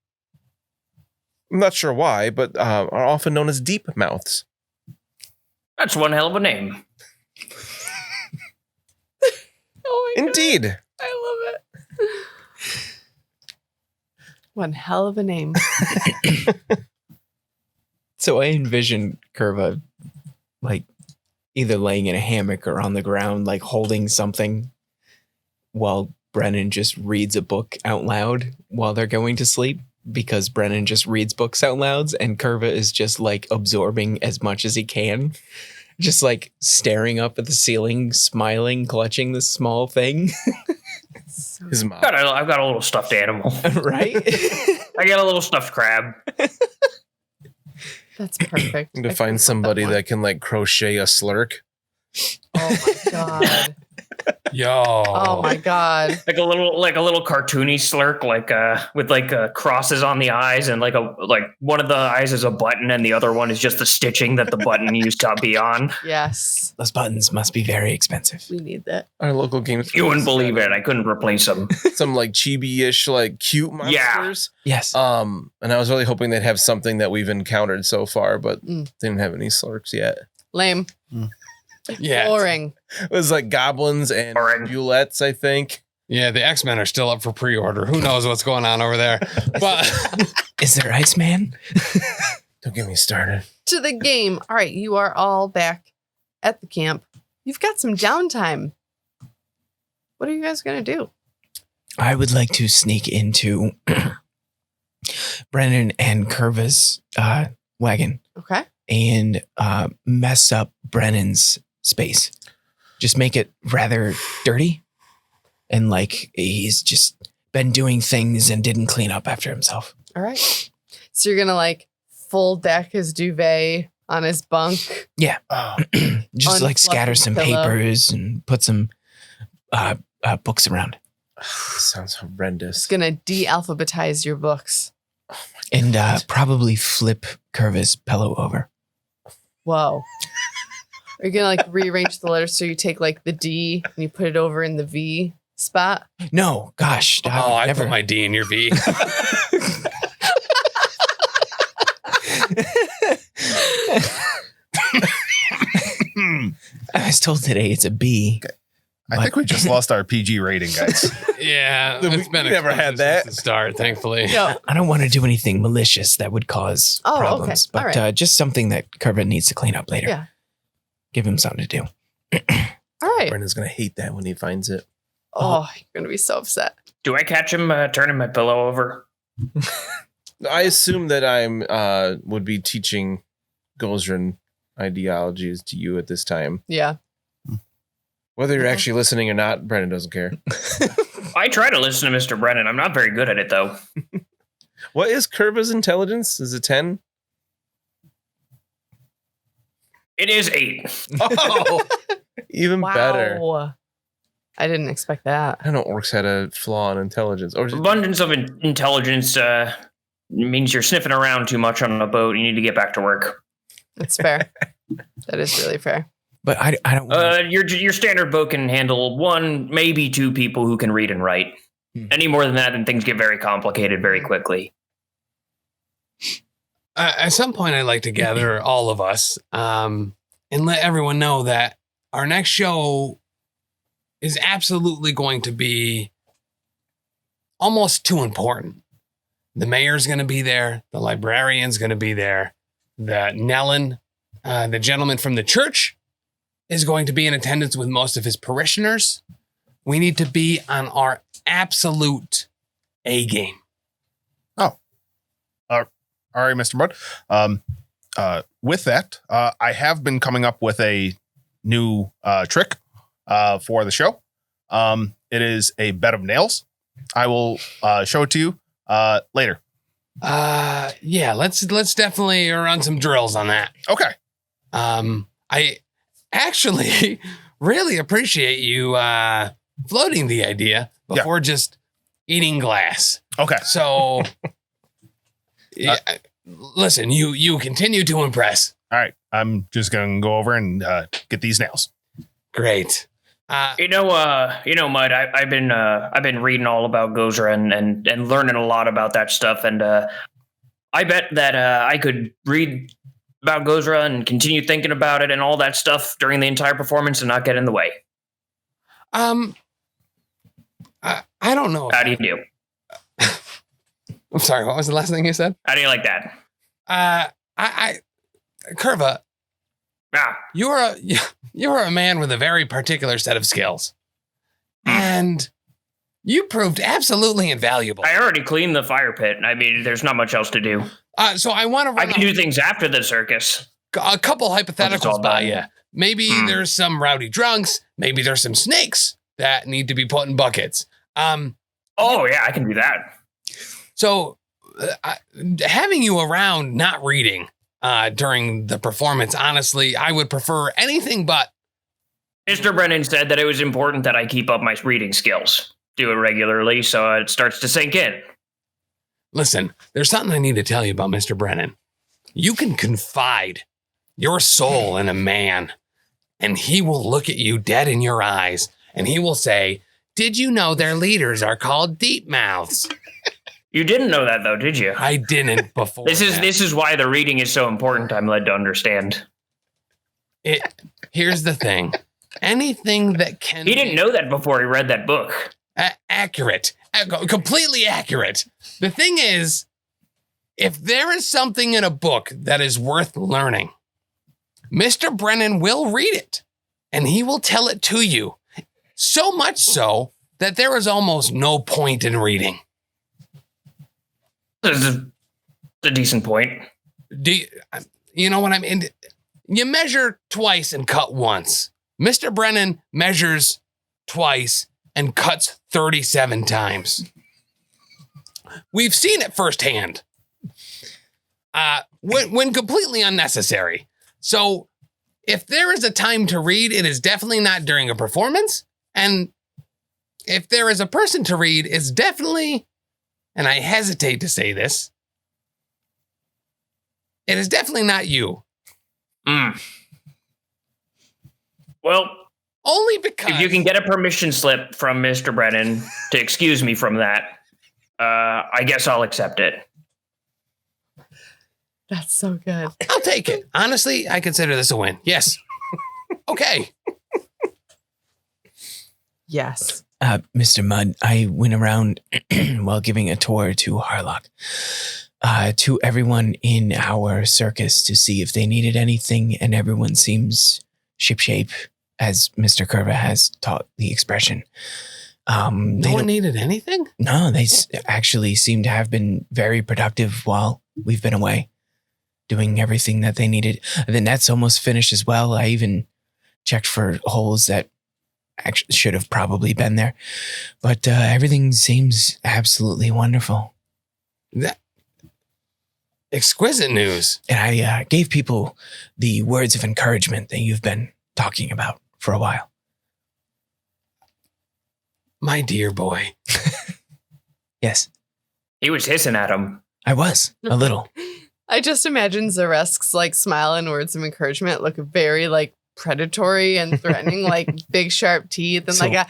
Speaker 5: I'm not sure why, but are often known as Deepmouths.
Speaker 4: That's one hell of a name.
Speaker 1: Oh my
Speaker 5: Indeed.
Speaker 1: God. I love it. One hell of a name.
Speaker 2: So I envision Kurva like either laying in a hammock or on the ground, like holding something while Brennan just reads a book out loud while they're going to sleep, because Brennan just reads books out loud and Kurva is just like absorbing as much as he can. Just like staring up at the ceiling, smiling, clutching this small thing.
Speaker 5: His mom.
Speaker 4: I've got a little stuffed animal.
Speaker 2: Right?
Speaker 4: I got a little stuffed crab.
Speaker 1: That's perfect.
Speaker 5: To find somebody that can like crochet a slurk.
Speaker 1: Oh my God.
Speaker 3: Yo.
Speaker 1: Oh my God.
Speaker 4: Like a little cartoony slurk, with crosses on the eyes, and like one of the eyes is a button and the other one is just the stitching that the button used to be on.
Speaker 1: Yes.
Speaker 2: Those buttons must be very expensive.
Speaker 1: We need that.
Speaker 5: Our local games.
Speaker 4: You wouldn't believe it. I couldn't replace them.
Speaker 5: Some like chibi-ish, like cute monsters.
Speaker 2: Yes.
Speaker 5: And I was really hoping they'd have something that we've encountered so far, but they didn't have any slurks yet.
Speaker 1: Lame.
Speaker 3: Yeah.
Speaker 1: Boring.
Speaker 5: It was like goblins and bullets, I think.
Speaker 3: Yeah, the X-Men are still up for pre-order. Who knows what's going on over there? But
Speaker 2: Is there Iceman?
Speaker 5: Don't get me started.
Speaker 1: To the game. All right. You are all back at the camp. You've got some downtime. What are you guys going to do?
Speaker 2: I would like to sneak into Brennan and Kurva's wagon
Speaker 1: Okay.
Speaker 2: and mess up Brennan's space. Just make it rather dirty. And like he's just been doing things and didn't clean up after himself.
Speaker 1: All right. So you're going to like full deck his duvet on his bunk.
Speaker 2: Yeah. Just like scatter
Speaker 1: Unfluffy
Speaker 2: some
Speaker 1: pillow.
Speaker 2: papers and put some books around.
Speaker 5: Sounds horrendous.
Speaker 1: It's going to de-alphabetize your books.
Speaker 2: And probably flip Kurva's pillow over.
Speaker 1: Whoa. Are you going to like rearrange the letters so you take like the D and you put it over in the V spot?
Speaker 2: No, gosh.
Speaker 3: I put my D in your V.
Speaker 2: I was told today it's a B.
Speaker 6: I think we just lost our PG rating, guys.
Speaker 3: Yeah,
Speaker 5: We
Speaker 3: it's been
Speaker 5: never had
Speaker 3: expensive
Speaker 5: that.
Speaker 3: since the start, thankfully.
Speaker 1: Yeah.
Speaker 2: I don't want to do anything malicious that would cause
Speaker 1: Oh, okay.
Speaker 2: problems,
Speaker 1: All
Speaker 2: but
Speaker 1: right.
Speaker 2: just something that Kurva needs to clean up later.
Speaker 1: Yeah.
Speaker 2: Give him something to do.
Speaker 1: All right.
Speaker 5: Brendan's going to hate that when he finds it.
Speaker 1: Oh, you're going to be so upset.
Speaker 4: Do I catch him turning my pillow over?
Speaker 5: I assume that I'm would be teaching Gozran ideologies to you at this time.
Speaker 1: Yeah.
Speaker 5: Whether you're actually listening or not, Brendan doesn't care.
Speaker 4: I try to listen to Mr. Brennan. I'm not very good at it, though.
Speaker 5: What is Kurva's intelligence? Is it 10?
Speaker 4: It is 8.
Speaker 5: Oh, even better.
Speaker 1: Wow. I didn't expect that.
Speaker 5: I know orcs had a flaw in intelligence. Or
Speaker 4: Abundance of intelligence means you're sniffing around too much on a boat. You need to get back to work.
Speaker 1: That's fair. That is really fair.
Speaker 2: But I don't want
Speaker 4: Your standard boat can handle 1, maybe 2 people who can read and write. Any more than that, and things get very complicated very quickly.
Speaker 3: At some point, I'd like to gather all of us and let everyone know that our next show is absolutely going to be almost too important. The mayor's going to be there. The librarian's going to be there. The Nellen, the gentleman from the church, is going to be in attendance with most of his parishioners. We need to be on our absolute A game.
Speaker 6: All right, Mr. Bud. With that, I have been coming up with a new trick for the show. It is a bed of nails. I will show it to you later.
Speaker 3: Yeah, let's definitely run some drills on that.
Speaker 6: Okay.
Speaker 3: I actually really appreciate you floating the idea before just eating glass.
Speaker 6: Okay.
Speaker 3: So, yeah, listen, you continue to impress.
Speaker 6: All right. I'm just going to go over and get these nails.
Speaker 3: Great.
Speaker 4: Mud. I've been reading all about Gozra and learning a lot about that stuff, and I bet that I could read about Gozra and continue thinking about it and all that stuff during the entire performance and not get in the way.
Speaker 3: I don't know.
Speaker 4: How do you do?
Speaker 3: I'm sorry. What was the last thing you said?
Speaker 4: How do you like that?
Speaker 3: Kurva,
Speaker 4: Ah,
Speaker 3: you're a man with a very particular set of skills, and you proved absolutely invaluable.
Speaker 4: I already cleaned the fire pit. I mean, there's not much else to do.
Speaker 3: So I want to
Speaker 4: I can do things after the circus.
Speaker 3: a couple
Speaker 4: Once it's
Speaker 3: hypotheticals
Speaker 4: all
Speaker 3: by
Speaker 4: done.
Speaker 3: you. Maybe there's some rowdy drunks. Maybe there's some snakes that need to be put in buckets.
Speaker 4: Oh yeah, I can do that.
Speaker 3: So having you around not reading during the performance, honestly, I would prefer anything but.
Speaker 4: Mr. Brennan said that it was important that I keep up my reading skills. Do it regularly so it starts to sink in.
Speaker 3: Listen, there's something I need to tell you about Mr. Brennan. You can confide your soul in a man, and he will look at you dead in your eyes, and he will say, "Did you know their leaders are called Deepmouths?"
Speaker 4: You didn't know that though, did you?
Speaker 3: I didn't before.
Speaker 4: This
Speaker 3: that.
Speaker 4: is why the reading is so important. I'm led to understand.
Speaker 3: Here's the thing. Anything that can
Speaker 4: He didn't know that before he read that book.
Speaker 3: accurate, completely accurate. The thing is, if there is something in a book that is worth learning, Mr. Brennan will read it and he will tell it to you. So much so that there is almost no point in reading.
Speaker 4: This is a decent point.
Speaker 3: You know what I mean? You measure twice and cut once. Mr. Brennan measures twice and cuts 37 times. We've seen it firsthand. When completely unnecessary. So if there is a time to read, it is definitely not during a performance. And if there is a person to read, it's definitely, and I hesitate to say this, it is definitely not you.
Speaker 4: Well,
Speaker 3: Only because
Speaker 4: if you can get a permission slip from Mr. Brennan to excuse me from that, I guess I'll accept it.
Speaker 1: That's so good.
Speaker 3: I'll take it. Honestly, I consider this a win. Yes. Okay.
Speaker 1: Yes.
Speaker 2: Mr. Mudd, I went around while giving a tour to Harlock, to everyone in our circus to see if they needed anything, and everyone seems shipshape, as Mr. Kurva has taught the expression.
Speaker 3: No one needed anything?
Speaker 2: No, they actually seem to have been very productive while we've been away, doing everything that they needed. The net's almost finished as well. I even checked for holes that actually should have probably been there, but everything seems absolutely wonderful.
Speaker 3: That exquisite news.
Speaker 2: And I gave people the words of encouragement that you've been talking about for a while.
Speaker 3: My dear boy.
Speaker 2: Yes,
Speaker 4: He was hissing at him.
Speaker 2: I was a little.
Speaker 1: I just imagine Xa'Reske's like smile and words of encouragement look very like predatory and threatening, like big sharp teeth and
Speaker 2: So-
Speaker 1: like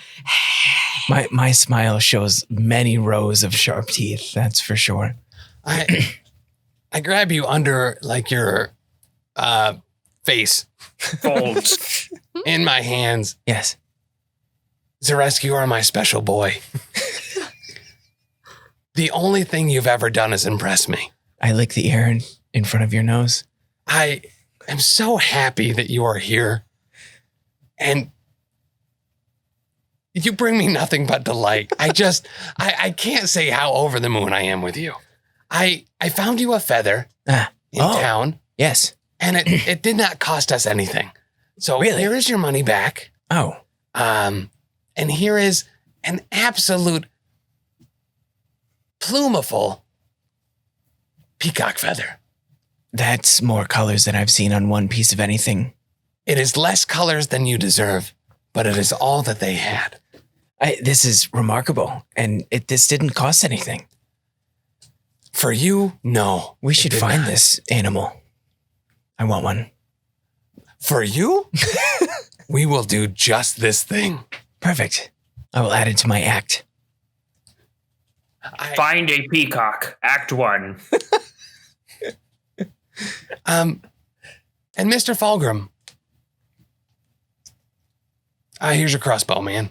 Speaker 1: a
Speaker 2: My smile shows many rows of sharp teeth. That's for sure.
Speaker 3: I grab you under like your face
Speaker 4: Folds.
Speaker 3: in my hands.
Speaker 2: Yes.
Speaker 3: Xa'Reske, you are my special boy. The only thing you've ever done is impress me.
Speaker 2: I lick the air in front of your nose.
Speaker 3: I am so happy that you are here. And you bring me nothing but delight. I can't say how over the moon I am with you. I found you a feather in town,
Speaker 2: Yes.
Speaker 3: and it did not cost us anything. So
Speaker 2: Really?
Speaker 3: here is your money back.
Speaker 2: Oh,
Speaker 3: And here is an absolute plumeful peacock feather.
Speaker 2: that's more colors than I've seen on one piece of anything.
Speaker 3: It is less colors than you deserve, but it is all that they had.
Speaker 2: This is remarkable, and this didn't cost anything.
Speaker 3: For you, no.
Speaker 2: We should
Speaker 3: did
Speaker 2: find
Speaker 3: not.
Speaker 2: this animal. I want one.
Speaker 3: For you? We will do just this thing.
Speaker 2: Perfect. I will add it to my act.
Speaker 4: Find a peacock. Act 1.
Speaker 3: And Mr. Fulgrim. Here's your crossbow, man.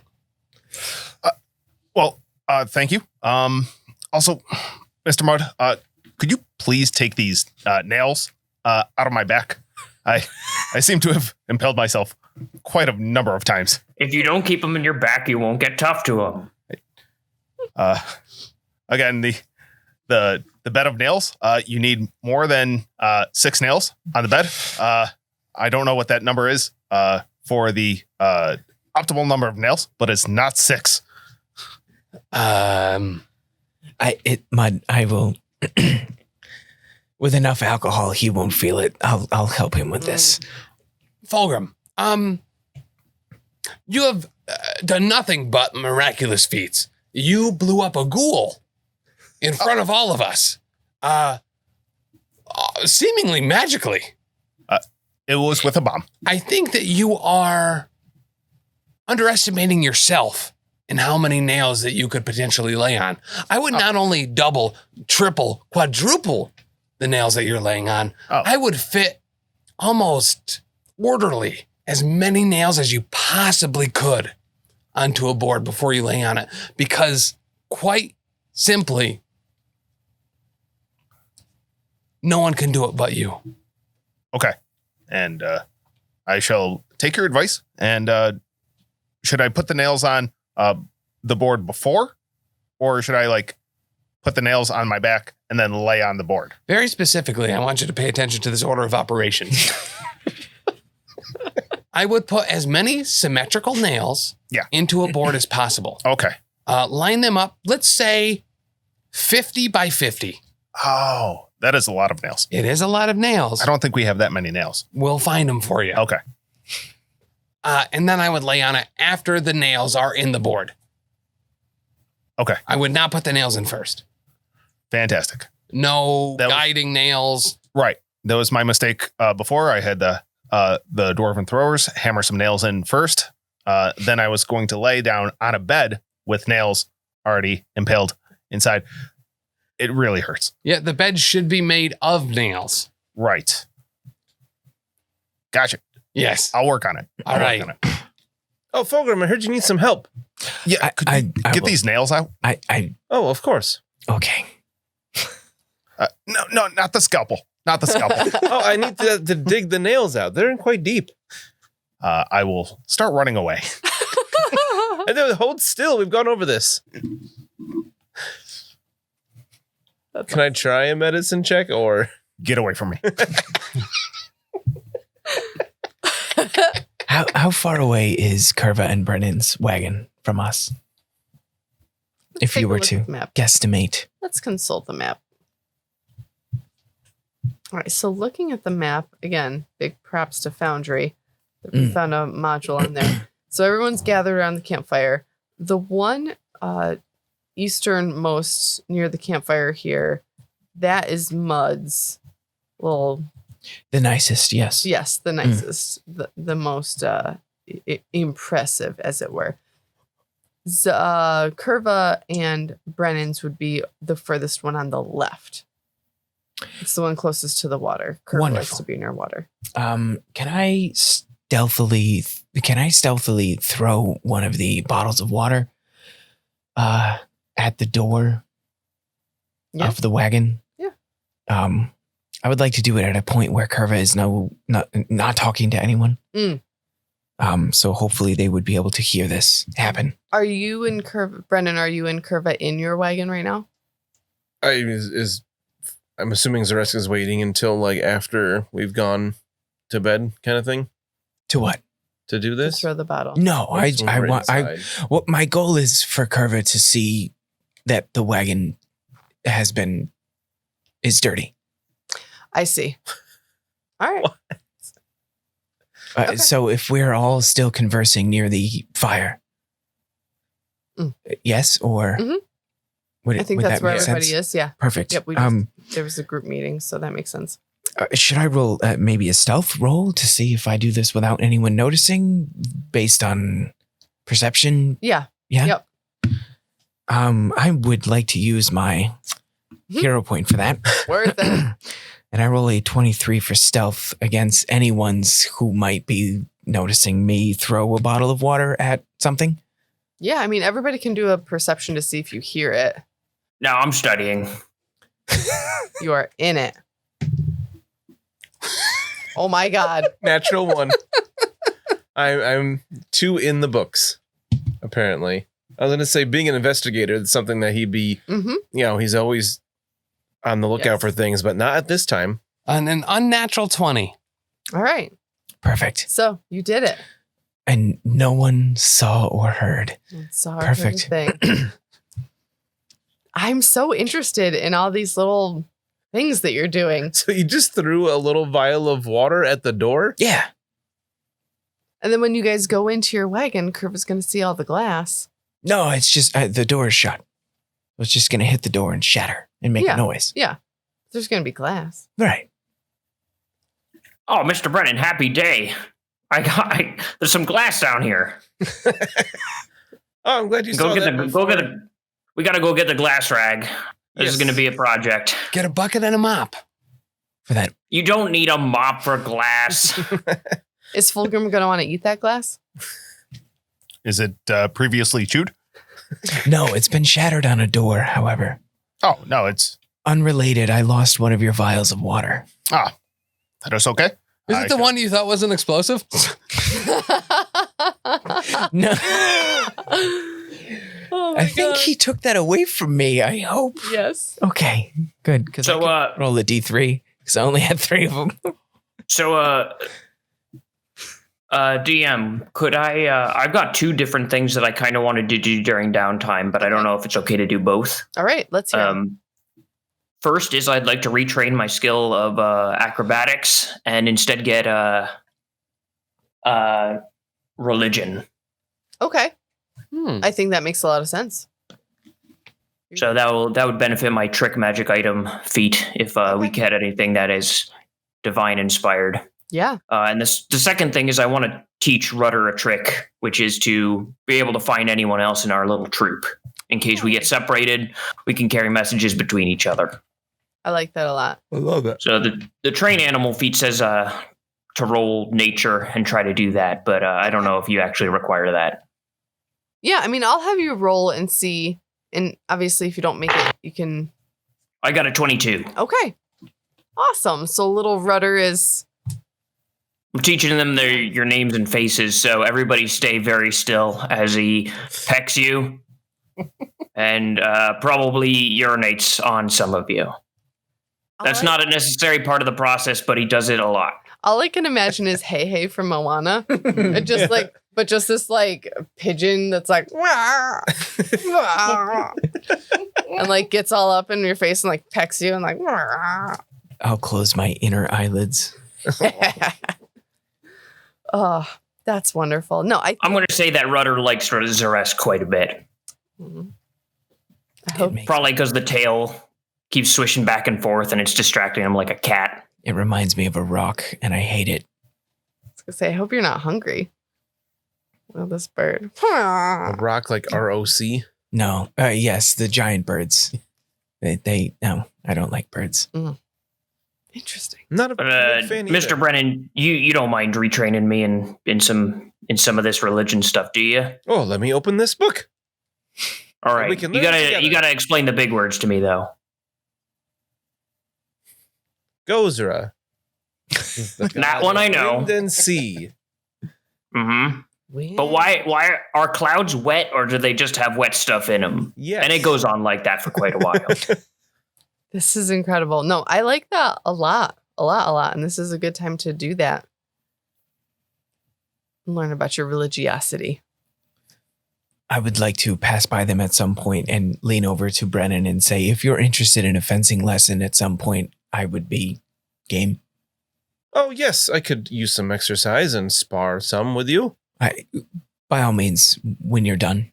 Speaker 6: Thank you. Also, Mr. Mud, could you please take these nails out of my back? I seem to have impaled myself quite a number of times.
Speaker 4: If you don't keep them in your back, you won't get tough to them.
Speaker 6: Again, the bed of nails. You need more than 6 nails on the bed. I don't know what that number is for the optimal number of nails, but it's not 6.
Speaker 2: Mud, I will. With enough alcohol, he won't feel it. I'll help him with this.
Speaker 3: Fulgrim, you have done nothing but miraculous feats. You blew up a ghoul in front of all of us. Seemingly magically.
Speaker 6: It was with a bomb.
Speaker 3: I think that you are underestimating yourself and how many nails that you could potentially lay on. I would not only double, triple, quadruple the nails that you're laying on. I would fit almost orderly as many nails as you possibly could onto a board before you lay on it. Because quite simply, no one can do it but you.
Speaker 6: Okay. And I shall take your advice. And should I put the nails on the board before? Or should I put the nails on my back and then lay on the board?
Speaker 3: Very specifically, I want you to pay attention to this order of operations. I would put as many symmetrical nails into a board as possible.
Speaker 6: Okay.
Speaker 3: Line them up, let's say 50 by 50.
Speaker 6: Oh, that is a lot of nails.
Speaker 3: It is a lot of nails.
Speaker 6: I don't think we have that many nails.
Speaker 3: We'll find them for you.
Speaker 6: Okay.
Speaker 3: And then I would lay on it after the nails are in the board.
Speaker 6: Okay.
Speaker 3: I would not put the nails in first.
Speaker 6: Fantastic.
Speaker 3: No guiding nails.
Speaker 6: Right. That was my mistake before. I had the dwarven throwers hammer some nails in first. Then I was going to lay down on a bed with nails already impaled inside. It really hurts.
Speaker 3: Yeah, the bed should be made of nails.
Speaker 6: Right. Gotcha.
Speaker 3: Yes.
Speaker 6: I'll work on it.
Speaker 3: All right.
Speaker 5: Oh, Fulgrim, I heard you need some help.
Speaker 6: Yeah. Could you get these nails out?
Speaker 5: Oh, of course.
Speaker 2: Okay.
Speaker 6: No, not the scalpel. Not the scalpel.
Speaker 5: Oh, I need to dig the nails out. They're in quite deep.
Speaker 6: I will start running away.
Speaker 5: And then hold still. We've gone over this. Can I try a medicine check or
Speaker 6: get away from me?
Speaker 2: How far away is Kurva and Brennan's wagon from us? If you were to guesstimate.
Speaker 1: Let's consult the map. All right, so looking at the map, again, big props to Foundry. We found a module on there. So everyone's gathered around the campfire. The one easternmost near the campfire here, that is Mud's little...
Speaker 2: The nicest, yes.
Speaker 1: Yes, the nicest. The most impressive, as it were. Kurva and Brennan's would be the furthest one on the left. It's the one closest to the water. Kurva likes to be near water.
Speaker 2: Can I stealthily throw one of the bottles of water at the door of the wagon?
Speaker 1: Yeah.
Speaker 2: I would like to do it at a point where Kurva is not talking to anyone. So hopefully they would be able to hear this happen.
Speaker 1: Are you in Kurva, Brennan? Are you in Kurva in your wagon right now?
Speaker 5: I'm assuming Xa'Reske is waiting until after we've gone to bed, kind of thing.
Speaker 2: To what?
Speaker 5: To do this?
Speaker 1: To throw the bottle.
Speaker 2: No, what my goal is for Kurva to see that the wagon is dirty.
Speaker 1: I see. All right.
Speaker 2: So if we're all still conversing near the fire, Yes, or
Speaker 1: Mhm.
Speaker 2: would it,
Speaker 1: I think
Speaker 2: would
Speaker 1: that's
Speaker 2: that
Speaker 1: where
Speaker 2: make
Speaker 1: everybody
Speaker 2: sense?
Speaker 1: is. Yeah.
Speaker 2: Perfect.
Speaker 1: Yep. There was a group meeting, so that makes sense.
Speaker 2: Should I roll maybe a stealth roll to see if I do this without anyone noticing, based on perception?
Speaker 1: Yeah.
Speaker 2: Yeah.
Speaker 1: Yep.
Speaker 2: I would like to use my hero point for that.
Speaker 1: Worth it.
Speaker 2: And I roll a 23 for stealth against anyone's who might be noticing me throw a bottle of water at something.
Speaker 1: Yeah. I mean, everybody can do a perception to see if you hear it.
Speaker 4: No, I'm studying.
Speaker 1: You are in it. Oh my God.
Speaker 5: Natural 1. I'm 2 in the books, apparently. I was going to say, being an investigator, that's something that he'd be, he's always on the lookout for things, but not at this time.
Speaker 3: And an unnatural 20.
Speaker 1: All right.
Speaker 2: Perfect.
Speaker 1: So you did it.
Speaker 2: And no one saw or heard.
Speaker 1: Saw
Speaker 2: Perfect.
Speaker 1: everything. I'm so interested in all these little things that you're doing.
Speaker 5: So you just threw a little vial of water at the door?
Speaker 2: Yeah.
Speaker 1: And then when you guys go into your wagon, Kurva's going to see all the glass.
Speaker 2: No, it's just the door is shut. It's just going to hit the door and shatter and make a noise.
Speaker 1: Yeah. There's going to be glass.
Speaker 2: Right.
Speaker 4: Oh, Mr. Brennan, happy day. There's some glass down here.
Speaker 5: Oh, I'm glad you saw that.
Speaker 4: We got to go get the glass rag. This is going to be a project.
Speaker 3: Get a bucket and a mop.
Speaker 2: For that.
Speaker 4: You don't need a mop for glass.
Speaker 1: Is Fulgrim going to want to eat that glass?
Speaker 6: Is it previously chewed?
Speaker 2: No, it's been shattered on a door, however.
Speaker 6: Oh, no, it's...
Speaker 2: Unrelated, I lost one of your vials of water.
Speaker 6: that is okay.
Speaker 3: Is it the one you thought was an explosive?
Speaker 2: No.
Speaker 1: Oh my
Speaker 2: I think
Speaker 1: God.
Speaker 2: he took that away from me, I hope.
Speaker 1: Yes.
Speaker 2: Okay, good. Because
Speaker 4: So,
Speaker 2: I can roll a D3, because I only had 3 of them.
Speaker 4: So, DM, could I've got 2 different things that I kind of wanted to do during downtime, but I don't know if it's okay to do both.
Speaker 1: All right, let's hear it.
Speaker 4: First is I'd like to retrain my skill of acrobatics and instead get religion.
Speaker 1: Okay. I think that makes a lot of sense.
Speaker 4: So that would benefit my trick magic item feat if we get anything that is divine inspired.
Speaker 1: Yeah.
Speaker 4: And the second thing is I want to teach Rudder a trick, which is to be able to find anyone else in our little troop. In case we get separated, we can carry messages between each other.
Speaker 1: I like that a lot.
Speaker 5: I love that.
Speaker 4: So the train animal feat says to roll nature and try to do that, but I don't know if you actually require that.
Speaker 1: Yeah, I mean, I'll have you roll and see. And obviously, if you don't make it, you can...
Speaker 4: I got a 22.
Speaker 1: Okay. Awesome. So little Rudder is...
Speaker 4: I'm teaching them your names and faces, so everybody stay very still as he pecks you and probably urinates on some of you. That's not a necessary part of the process, but he does it a lot.
Speaker 1: All I can imagine is Hey Hey from Moana. It just but just this pigeon that's like, "Wah, wah," and gets all up in your face and pecks you and "Wah."
Speaker 2: I'll close my inner eyelids.
Speaker 1: Oh, that's wonderful. No,
Speaker 4: I'm going to say that Rudder likes Xa'Reske quite a bit.
Speaker 1: I hope
Speaker 4: Probably because the tail keeps swishing back and forth and it's distracting him like a cat.
Speaker 2: It reminds me of a rock, and I hate it.
Speaker 1: I was gonna say, I hope you're not hungry. Well, this bird.
Speaker 5: A rock like ROC.
Speaker 2: No. Yes, the giant birds. No, I don't like birds.
Speaker 1: Interesting.
Speaker 5: Not a
Speaker 4: But
Speaker 5: big fan either.
Speaker 4: Mr. Brennan, you don't mind retraining me in some of this religion stuff, do you?
Speaker 5: Oh, let me open this book.
Speaker 4: All right.
Speaker 5: We can
Speaker 4: You
Speaker 5: learn
Speaker 4: gotta
Speaker 5: together.
Speaker 4: explain the big words to me though.
Speaker 5: Gozra.
Speaker 4: That one I know.
Speaker 5: Wind and sea.
Speaker 4: Mm-hmm. But why are clouds wet, or do they just have wet stuff in them?
Speaker 5: Yes.
Speaker 4: And it goes on like that for quite a while.
Speaker 1: This is incredible. No, I like that a lot. And this is a good time to do that. Learn about your religiosity.
Speaker 2: I would like to pass by them at some point and lean over to Brennan and say, if you're interested in a fencing lesson at some point, I would be game.
Speaker 5: Oh, yes, I could use some exercise and spar some with you.
Speaker 2: By all means, when you're done.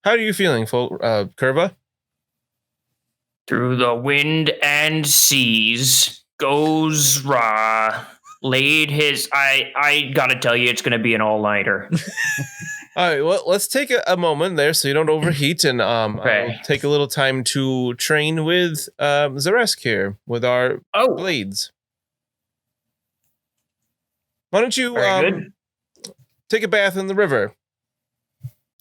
Speaker 5: How are you feeling, Kurva?
Speaker 4: Through the wind and seas goes Ra. Laid his. I gotta tell you, it's gonna be an all-nighter.
Speaker 5: All right, well, let's take a moment there so you don't overheat, and
Speaker 4: Okay.
Speaker 5: I'll take a little time to train with Xa'Reske here with our
Speaker 4: Oh,
Speaker 5: blades. Why don't you
Speaker 4: very good.
Speaker 5: take a bath in the river?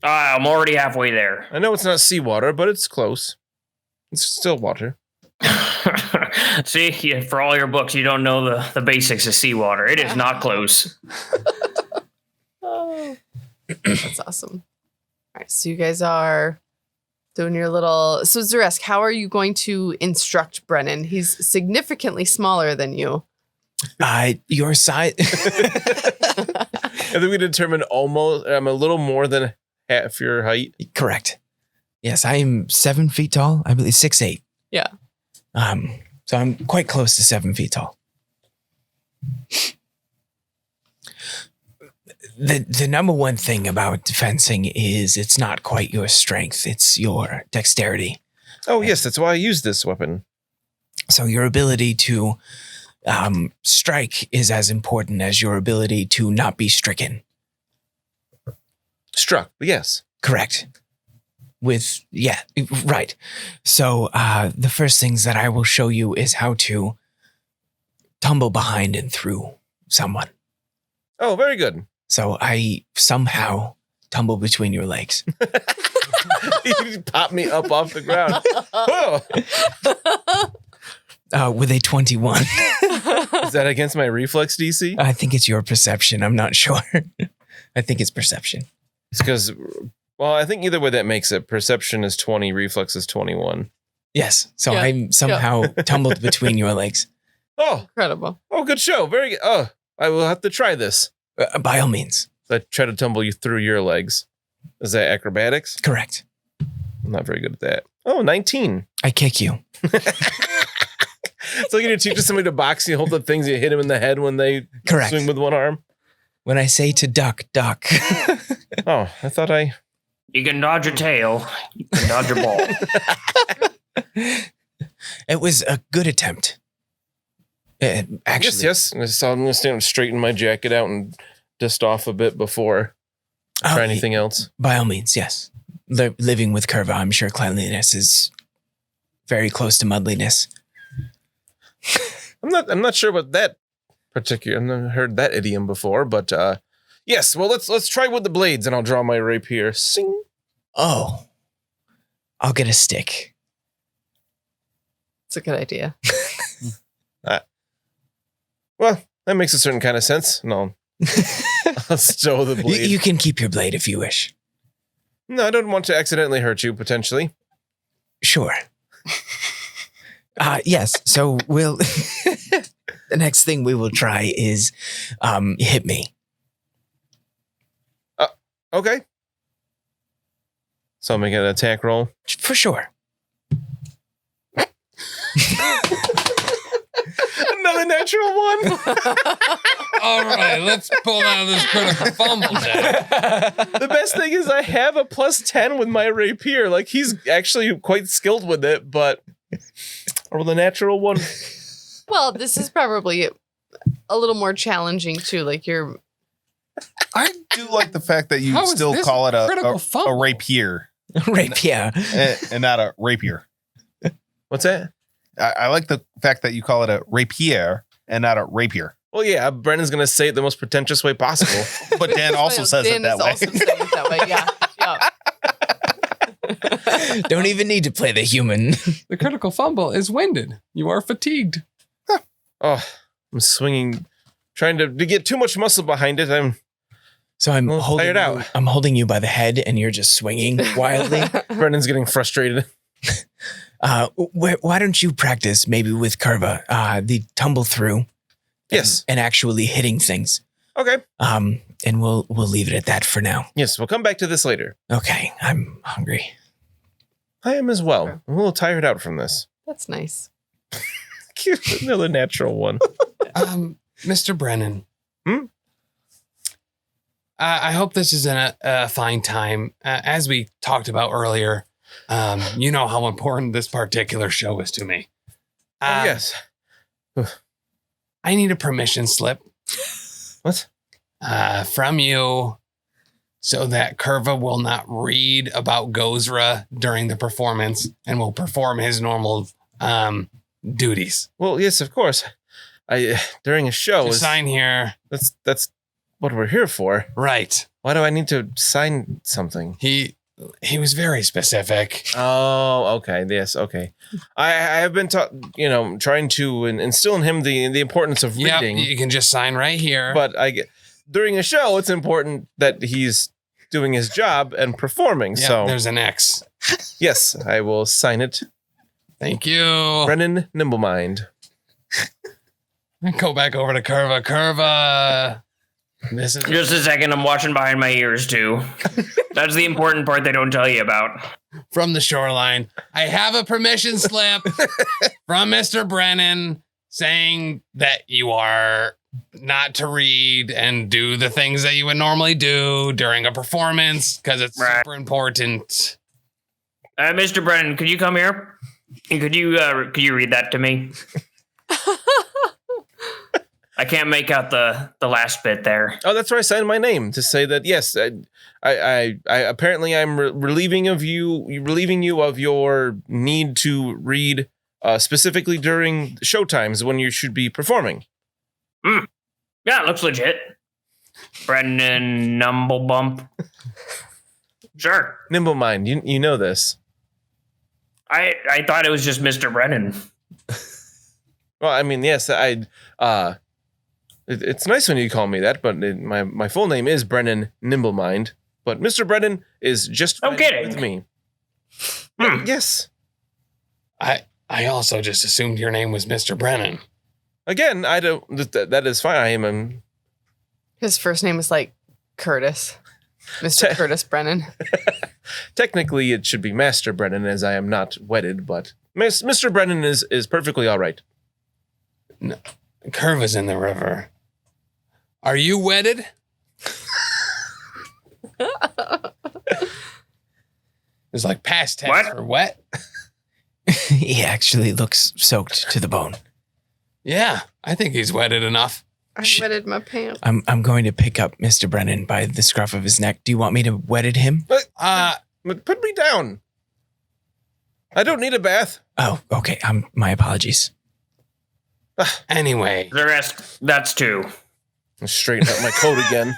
Speaker 4: I'm already halfway there.
Speaker 5: I know it's not seawater, but it's close. It's still water.
Speaker 4: See, for all your books, you don't know the basics of seawater. It is not close.
Speaker 1: Oh, that's awesome. All right, so you guys are doing your little. So Xa'Reske, how are you going to instruct Brennan? He's significantly smaller than you.
Speaker 2: Your size.
Speaker 5: I think we determined almost. I'm a little more than half your height.
Speaker 2: Correct. Yes, I am 7 feet tall. I believe 6'8".
Speaker 1: Yeah.
Speaker 2: So I'm quite close to 7 feet tall. The number one thing about fencing is it's not quite your strength, it's your dexterity.
Speaker 5: Oh yes, that's why I use this weapon.
Speaker 2: So your ability to strike is as important as your ability to not be stricken.
Speaker 5: Struck, yes.
Speaker 2: Correct. Right. So the first things that I will show you is how to tumble behind and through someone.
Speaker 5: Oh, very good.
Speaker 2: So I somehow tumble between your legs.
Speaker 5: You pop me up off the ground. Oh.
Speaker 2: With a 21.
Speaker 5: Is that against my reflex DC?
Speaker 2: I think it's your perception. I'm not sure. I think it's perception.
Speaker 5: It's because, well, I think either way that makes it. Perception is 20, reflex is 21.
Speaker 2: Yes. So
Speaker 1: Yeah.
Speaker 2: I'm somehow tumbled between your legs.
Speaker 5: Oh,
Speaker 1: Incredible.
Speaker 5: good show. Very good. Oh, I will have to try this.
Speaker 2: By all means.
Speaker 5: I try to tumble you through your legs. Is that acrobatics?
Speaker 2: Correct.
Speaker 5: I'm not very good at that. Oh, 19.
Speaker 2: I kick you.
Speaker 5: It's like you're teaching somebody to box, you hold the things, you hit them in the head when they
Speaker 2: Correct.
Speaker 5: swing with one arm.
Speaker 2: When I say to duck, duck.
Speaker 5: Oh, I thought
Speaker 4: You can dodge a tail. You can dodge a ball.
Speaker 2: It was a good attempt. Actually,
Speaker 5: Yes. I'm going to stand up, straighten my jacket out and dust off a bit before I try anything else.
Speaker 2: By all means, yes. Living with Kurva, I'm sure cleanliness is very close to mudliness.
Speaker 5: I'm not sure about that particular. I've never heard that idiom before, but yes. Well, let's try with the blades, and I'll draw my rapier. Sing.
Speaker 2: Oh, I'll get a stick.
Speaker 1: It's a good idea.
Speaker 5: Well, that makes a certain kind of sense. No, I'll stow the blade.
Speaker 2: You can keep your blade if you wish.
Speaker 5: No, I don't want to accidentally hurt you, potentially.
Speaker 2: Sure. Yes. So we'll. The next thing we will try is hit me.
Speaker 5: Okay. So I'll make an attack roll.
Speaker 2: For sure.
Speaker 5: Another natural one.
Speaker 3: All right, let's pull out this critical fumble now.
Speaker 5: The best thing is I have a +10 with my rapier. Like, he's actually quite skilled with it, but I rolled a natural one.
Speaker 1: Well, this is probably a little more challenging too. Like you're.
Speaker 6: I do like the fact that you
Speaker 3: How is
Speaker 6: still
Speaker 3: this
Speaker 6: call it
Speaker 3: critical
Speaker 6: a
Speaker 3: fumble?
Speaker 6: rapier
Speaker 2: Rapier.
Speaker 6: and not a rapier.
Speaker 5: What's that?
Speaker 6: I like the fact that you call it a rapier and not a rapier.
Speaker 5: Well, yeah, Brennan's going to say it the most pretentious way possible.
Speaker 6: But Dan also says
Speaker 1: Dan
Speaker 6: it that
Speaker 1: is
Speaker 6: way.
Speaker 1: also saying it that way. Yeah.
Speaker 2: Don't even need to play the human.
Speaker 3: The critical fumble is winded. You are fatigued.
Speaker 5: Oh, I'm swinging, trying to get too much muscle behind it.
Speaker 2: So I'm
Speaker 5: Well,
Speaker 2: holding
Speaker 5: tired out.
Speaker 2: you, I'm holding you by the head and you're just swinging wildly.
Speaker 5: Brennan's getting frustrated.
Speaker 2: Why don't you practice maybe with Kurva, the tumble through?
Speaker 5: Yes.
Speaker 2: And actually hitting things.
Speaker 5: Okay.
Speaker 2: And we'll leave it at that for now.
Speaker 5: Yes, we'll come back to this later.
Speaker 2: Okay, I'm hungry.
Speaker 5: I am as well. I'm a little tired out from this.
Speaker 1: That's nice.
Speaker 5: Cute. Another natural one.
Speaker 3: Mr. Brennan. I hope this is a fine time. As we talked about earlier, you know how important this particular show is to me.
Speaker 5: Yes.
Speaker 3: I need a permission slip.
Speaker 5: What?
Speaker 3: From you, so that Kurva will not read about Gozra during the performance and will perform his normal duties.
Speaker 5: Well, yes, of course. During a show.
Speaker 3: Just sign here.
Speaker 5: That's what we're here for.
Speaker 3: Right.
Speaker 5: Why do I need to sign something?
Speaker 3: He was very specific.
Speaker 5: Oh, okay. Yes, okay. I have been trying to instill in him the importance of reading.
Speaker 3: You can just sign right here.
Speaker 5: But during a show, it's important that he's doing his job and performing.
Speaker 3: Yep,
Speaker 5: so
Speaker 3: there's an X.
Speaker 5: Yes, I will sign it.
Speaker 3: Thank you.
Speaker 5: Brennan Nimblemind.
Speaker 3: Go back over to Kurva. Kurva. This is
Speaker 4: Just a second, I'm watching behind my ears too. That's the important part they don't tell you about.
Speaker 3: from the shoreline. I have a permission slip from Mr. Brennan saying that you are not to read and do the things that you would normally do during a performance because it's super important.
Speaker 4: Mr. Brennan, could you come here? And could you read that to me? I can't make out the last bit there.
Speaker 5: Oh, that's where I signed my name to say that. Yes, I apparently I'm relieving you of your need to read specifically during show times when you should be performing.
Speaker 4: Yeah, it looks legit. Brennan Numblebump. Sure.
Speaker 5: Nimblemind, you know this.
Speaker 4: I thought it was just Mr. Brennan.
Speaker 5: Well, I mean, yes, it's nice when you call me that, but my full name is Brennan Nimblemind. But Mr. Brennan is just
Speaker 4: I'm kidding.
Speaker 5: with me. Yes.
Speaker 3: I also just assumed your name was Mr. Brennan.
Speaker 5: Again, I don't. That is fine. I am.
Speaker 1: His first name is like Curtis. Mr. Curtis Brennan.
Speaker 5: Technically, it should be Master Brennan, as I am not wedded, but Mr. Brennan is perfectly all right.
Speaker 3: No, Kurva's in the river. Are you wedded? It's like past tense for wet.
Speaker 2: He actually looks soaked to the bone.
Speaker 3: Yeah, I think he's wetted enough.
Speaker 1: I wetted my pants.
Speaker 2: I'm going to pick up Mr. Brennan by the scruff of his neck. Do you want me to wetted him?
Speaker 5: Put me down. I don't need a bath.
Speaker 2: Oh, okay. My apologies.
Speaker 3: Anyway.
Speaker 4: Xa'Reske, that's 2.
Speaker 5: Straighten out my coat again.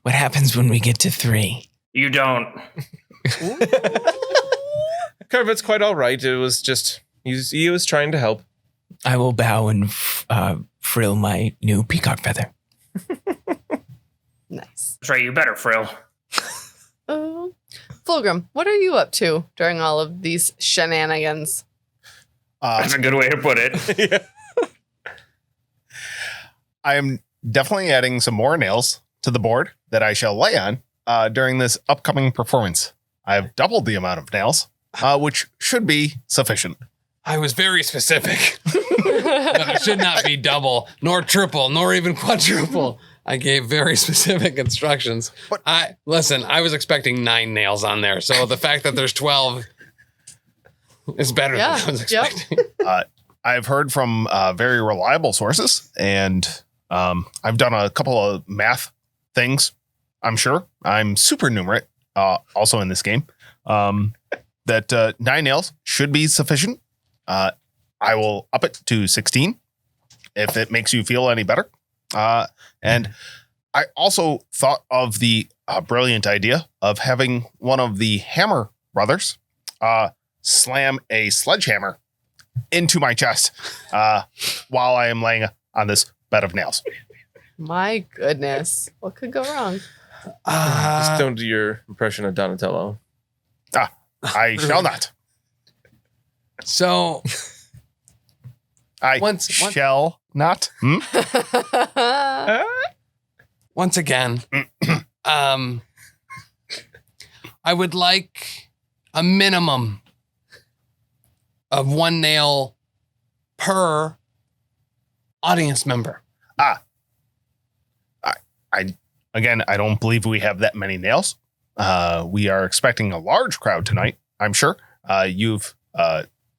Speaker 2: What happens when we get to 3?
Speaker 4: You don't.
Speaker 5: Kurva's quite all right. It was just, he was trying to help.
Speaker 2: I will bow and frill my new peacock feather.
Speaker 1: Nice.
Speaker 4: That's right, you better frill.
Speaker 1: Fulgrim, what are you up to during all of these shenanigans?
Speaker 4: That's a good way to put it.
Speaker 5: Yeah.
Speaker 6: I am definitely adding some more nails to the board that I shall lay on during this upcoming performance. I have doubled the amount of nails, which should be sufficient.
Speaker 3: I was very specific. It should not be double, nor triple, nor even quadruple. I gave very specific instructions.
Speaker 6: But
Speaker 3: I was expecting 9 nails on there. So the fact that there's 12 is better than I was expecting.
Speaker 6: I've heard from very reliable sources, and I've done a couple of math things. I'm sure I'm supernumerate also in this game. That 9 nails should be sufficient. I will up it to 16 if it makes you feel any better. And I also thought of the brilliant idea of having one of the Hammer brothers slam a sledgehammer into my chest while I am laying on this bed of nails.
Speaker 1: My goodness. What could go wrong?
Speaker 5: Just don't do your impression of Donatello.
Speaker 6: I shall not.
Speaker 3: So
Speaker 6: I shall not.
Speaker 3: Once again, I would like a minimum of 1 nail per audience member.
Speaker 6: again, I don't believe we have that many nails. We are expecting a large crowd tonight, I'm sure. You've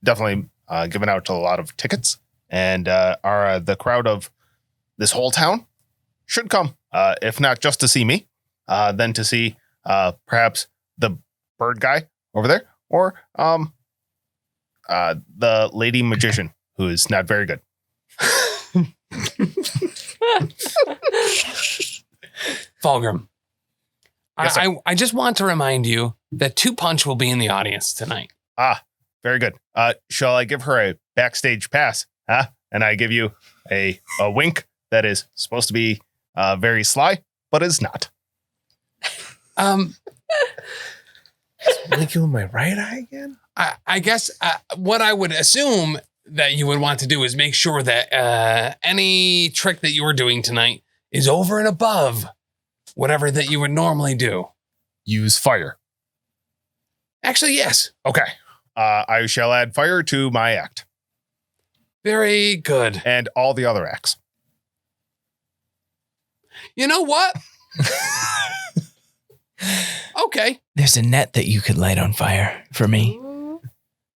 Speaker 6: definitely given out a lot of tickets, and the crowd of this whole town should come, if not just to see me, then to see perhaps the bird guy over there, or the lady magician, who is not very good.
Speaker 3: Fulgrim.
Speaker 6: Yes, sir.
Speaker 3: I just want to remind you that Two Punch will be in the audience tonight.
Speaker 6: Very good. Shall I give her a backstage pass? Huh? And I give you a wink that is supposed to be very sly, but is not.
Speaker 5: Blinking with my right eye again?
Speaker 3: I guess what I would assume that you would want to do is make sure that any trick that you are doing tonight is over and above whatever that you would normally do.
Speaker 6: Use fire.
Speaker 3: Actually, yes.
Speaker 6: Okay. I shall add fire to my act
Speaker 3: Very good.
Speaker 6: and all the other acts.
Speaker 3: You know what? Okay.
Speaker 2: There's a net that you could light on fire for me.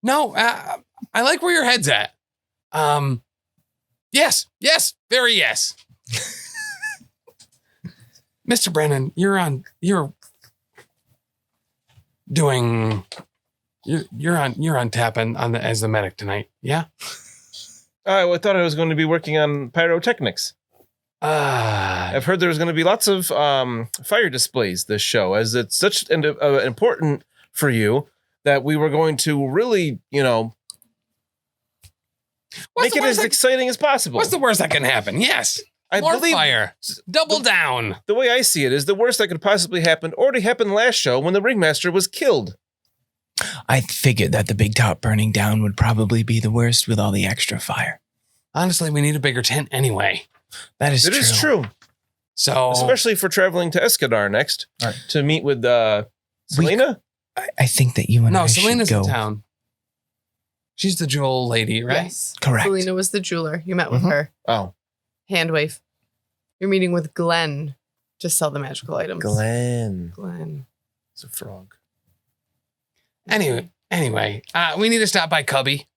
Speaker 3: No, I like where your head's at. Yes, very yes. Mr. Brennan, you're on tap as the medic tonight. Yeah.
Speaker 5: I thought I was going to be working on pyrotechnics. I've heard there's going to be lots of fire displays this show, as it's such important for you that we were going to really, make it as exciting as possible.
Speaker 3: What's the worst that can happen? Yes.
Speaker 5: I
Speaker 3: More
Speaker 5: believe
Speaker 3: fire. Double down.
Speaker 5: the way I see it is the worst that could possibly happen already happened last show when the ringmaster was killed.
Speaker 2: I figured that the big top burning down would probably be the worst with all the extra fire.
Speaker 3: Honestly, we need a bigger tent anyway.
Speaker 2: That is
Speaker 5: It
Speaker 2: true.
Speaker 5: is true,
Speaker 3: So
Speaker 5: especially for traveling to Escadar next to meet with Selena.
Speaker 2: I think that you and I
Speaker 3: Selena's
Speaker 2: should go.
Speaker 3: in town. She's the jewel lady, right?
Speaker 1: Yes.
Speaker 2: Correct.
Speaker 1: Selena was the jeweler. You met with
Speaker 6: Mhm.
Speaker 1: her.
Speaker 5: Oh,
Speaker 1: Hand wave. You're meeting with Glenn to sell the magical items.
Speaker 5: Glenn. It's a frog.
Speaker 3: Anyway, we need to stop by Cubby.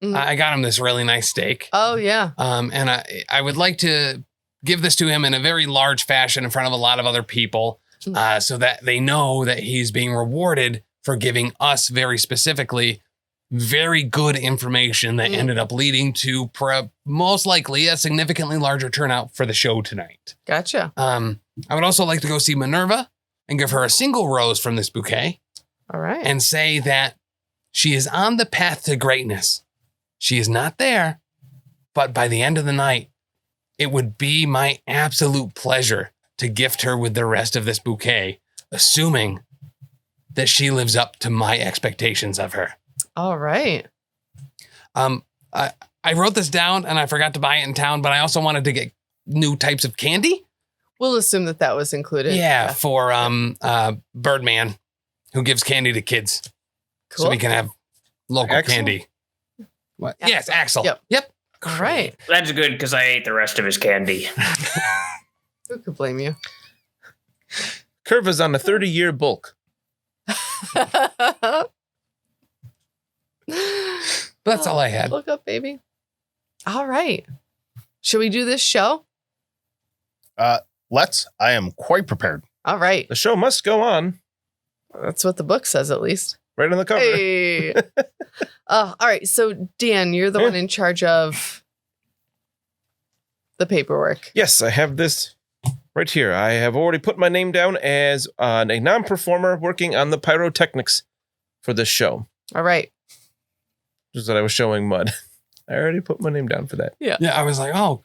Speaker 1: Mhm.
Speaker 3: I got him this really nice steak.
Speaker 1: Oh, yeah.
Speaker 3: And I would like to give this to him in a very large fashion in front of a lot of other people, so that they know that he's being rewarded for giving us very specifically very good information that ended up leading to most likely a significantly larger turnout for the show tonight.
Speaker 1: Gotcha.
Speaker 3: I would also like to go see Minerva and give her a single rose from this bouquet
Speaker 1: All right.
Speaker 3: and say that she is on the path to greatness. She is not there, but by the end of the night, it would be my absolute pleasure to gift her with the rest of this bouquet, assuming that she lives up to my expectations of her.
Speaker 1: All right.
Speaker 3: I wrote this down and I forgot to buy it in town, but I also wanted to get new types of candy.
Speaker 1: We'll assume that was included.
Speaker 3: Yeah, for Birdman, who gives candy to kids.
Speaker 1: Cool.
Speaker 3: So we can have local
Speaker 5: Axel?
Speaker 3: candy. What?
Speaker 1: Axel.
Speaker 3: Yes, Axel.
Speaker 1: Yep. All right.
Speaker 4: That's good because I ate the rest of his candy.
Speaker 1: Who could blame you?
Speaker 5: Kurva's on a 30-year bulk.
Speaker 3: That's all I had.
Speaker 1: Look up, baby. All right. Should we do this show?
Speaker 6: Let's. I am quite prepared.
Speaker 1: All right.
Speaker 5: The show must go on.
Speaker 1: That's what the book says, at least.
Speaker 5: Right on the cover.
Speaker 1: Hey. All right. So, Dan, you're the one in charge of the paperwork.
Speaker 5: Yes, I have this right here. I have already put my name down as a non-performer working on the pyrotechnics for this show.
Speaker 1: All right.
Speaker 5: Just that I was showing Mud. I already put my name down for that.
Speaker 3: Yeah, I was like, oh,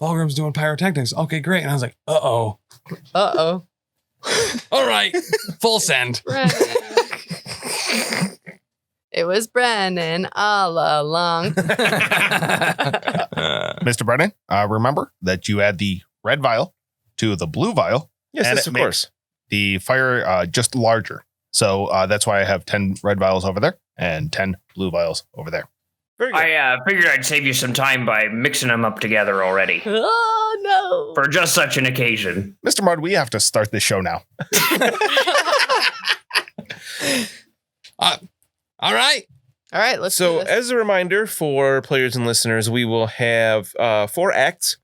Speaker 3: Fulgrim's doing pyrotechnics. Okay, great. And I was like, uh-oh.
Speaker 1: Uh-oh.
Speaker 3: All right, full send.
Speaker 1: Brennan. It was Brennan all along.
Speaker 6: Mr. Brennan, remember that you add the red vial to the blue vial.
Speaker 5: Yes,
Speaker 6: and
Speaker 5: yes,
Speaker 6: it
Speaker 5: of
Speaker 6: makes
Speaker 5: course.
Speaker 6: The fire just larger. So that's why I have 10 red vials over there and 10 blue vials over there.
Speaker 5: Very good.
Speaker 4: I figured I'd save you some time by mixing them up together already.
Speaker 1: Oh, no.
Speaker 4: For just such an occasion.
Speaker 6: Mr. Mud, we have to start this show now.
Speaker 3: All right.
Speaker 1: All right, let's do
Speaker 5: So,
Speaker 1: this.
Speaker 5: as a reminder for players and listeners, we will have 4 acts.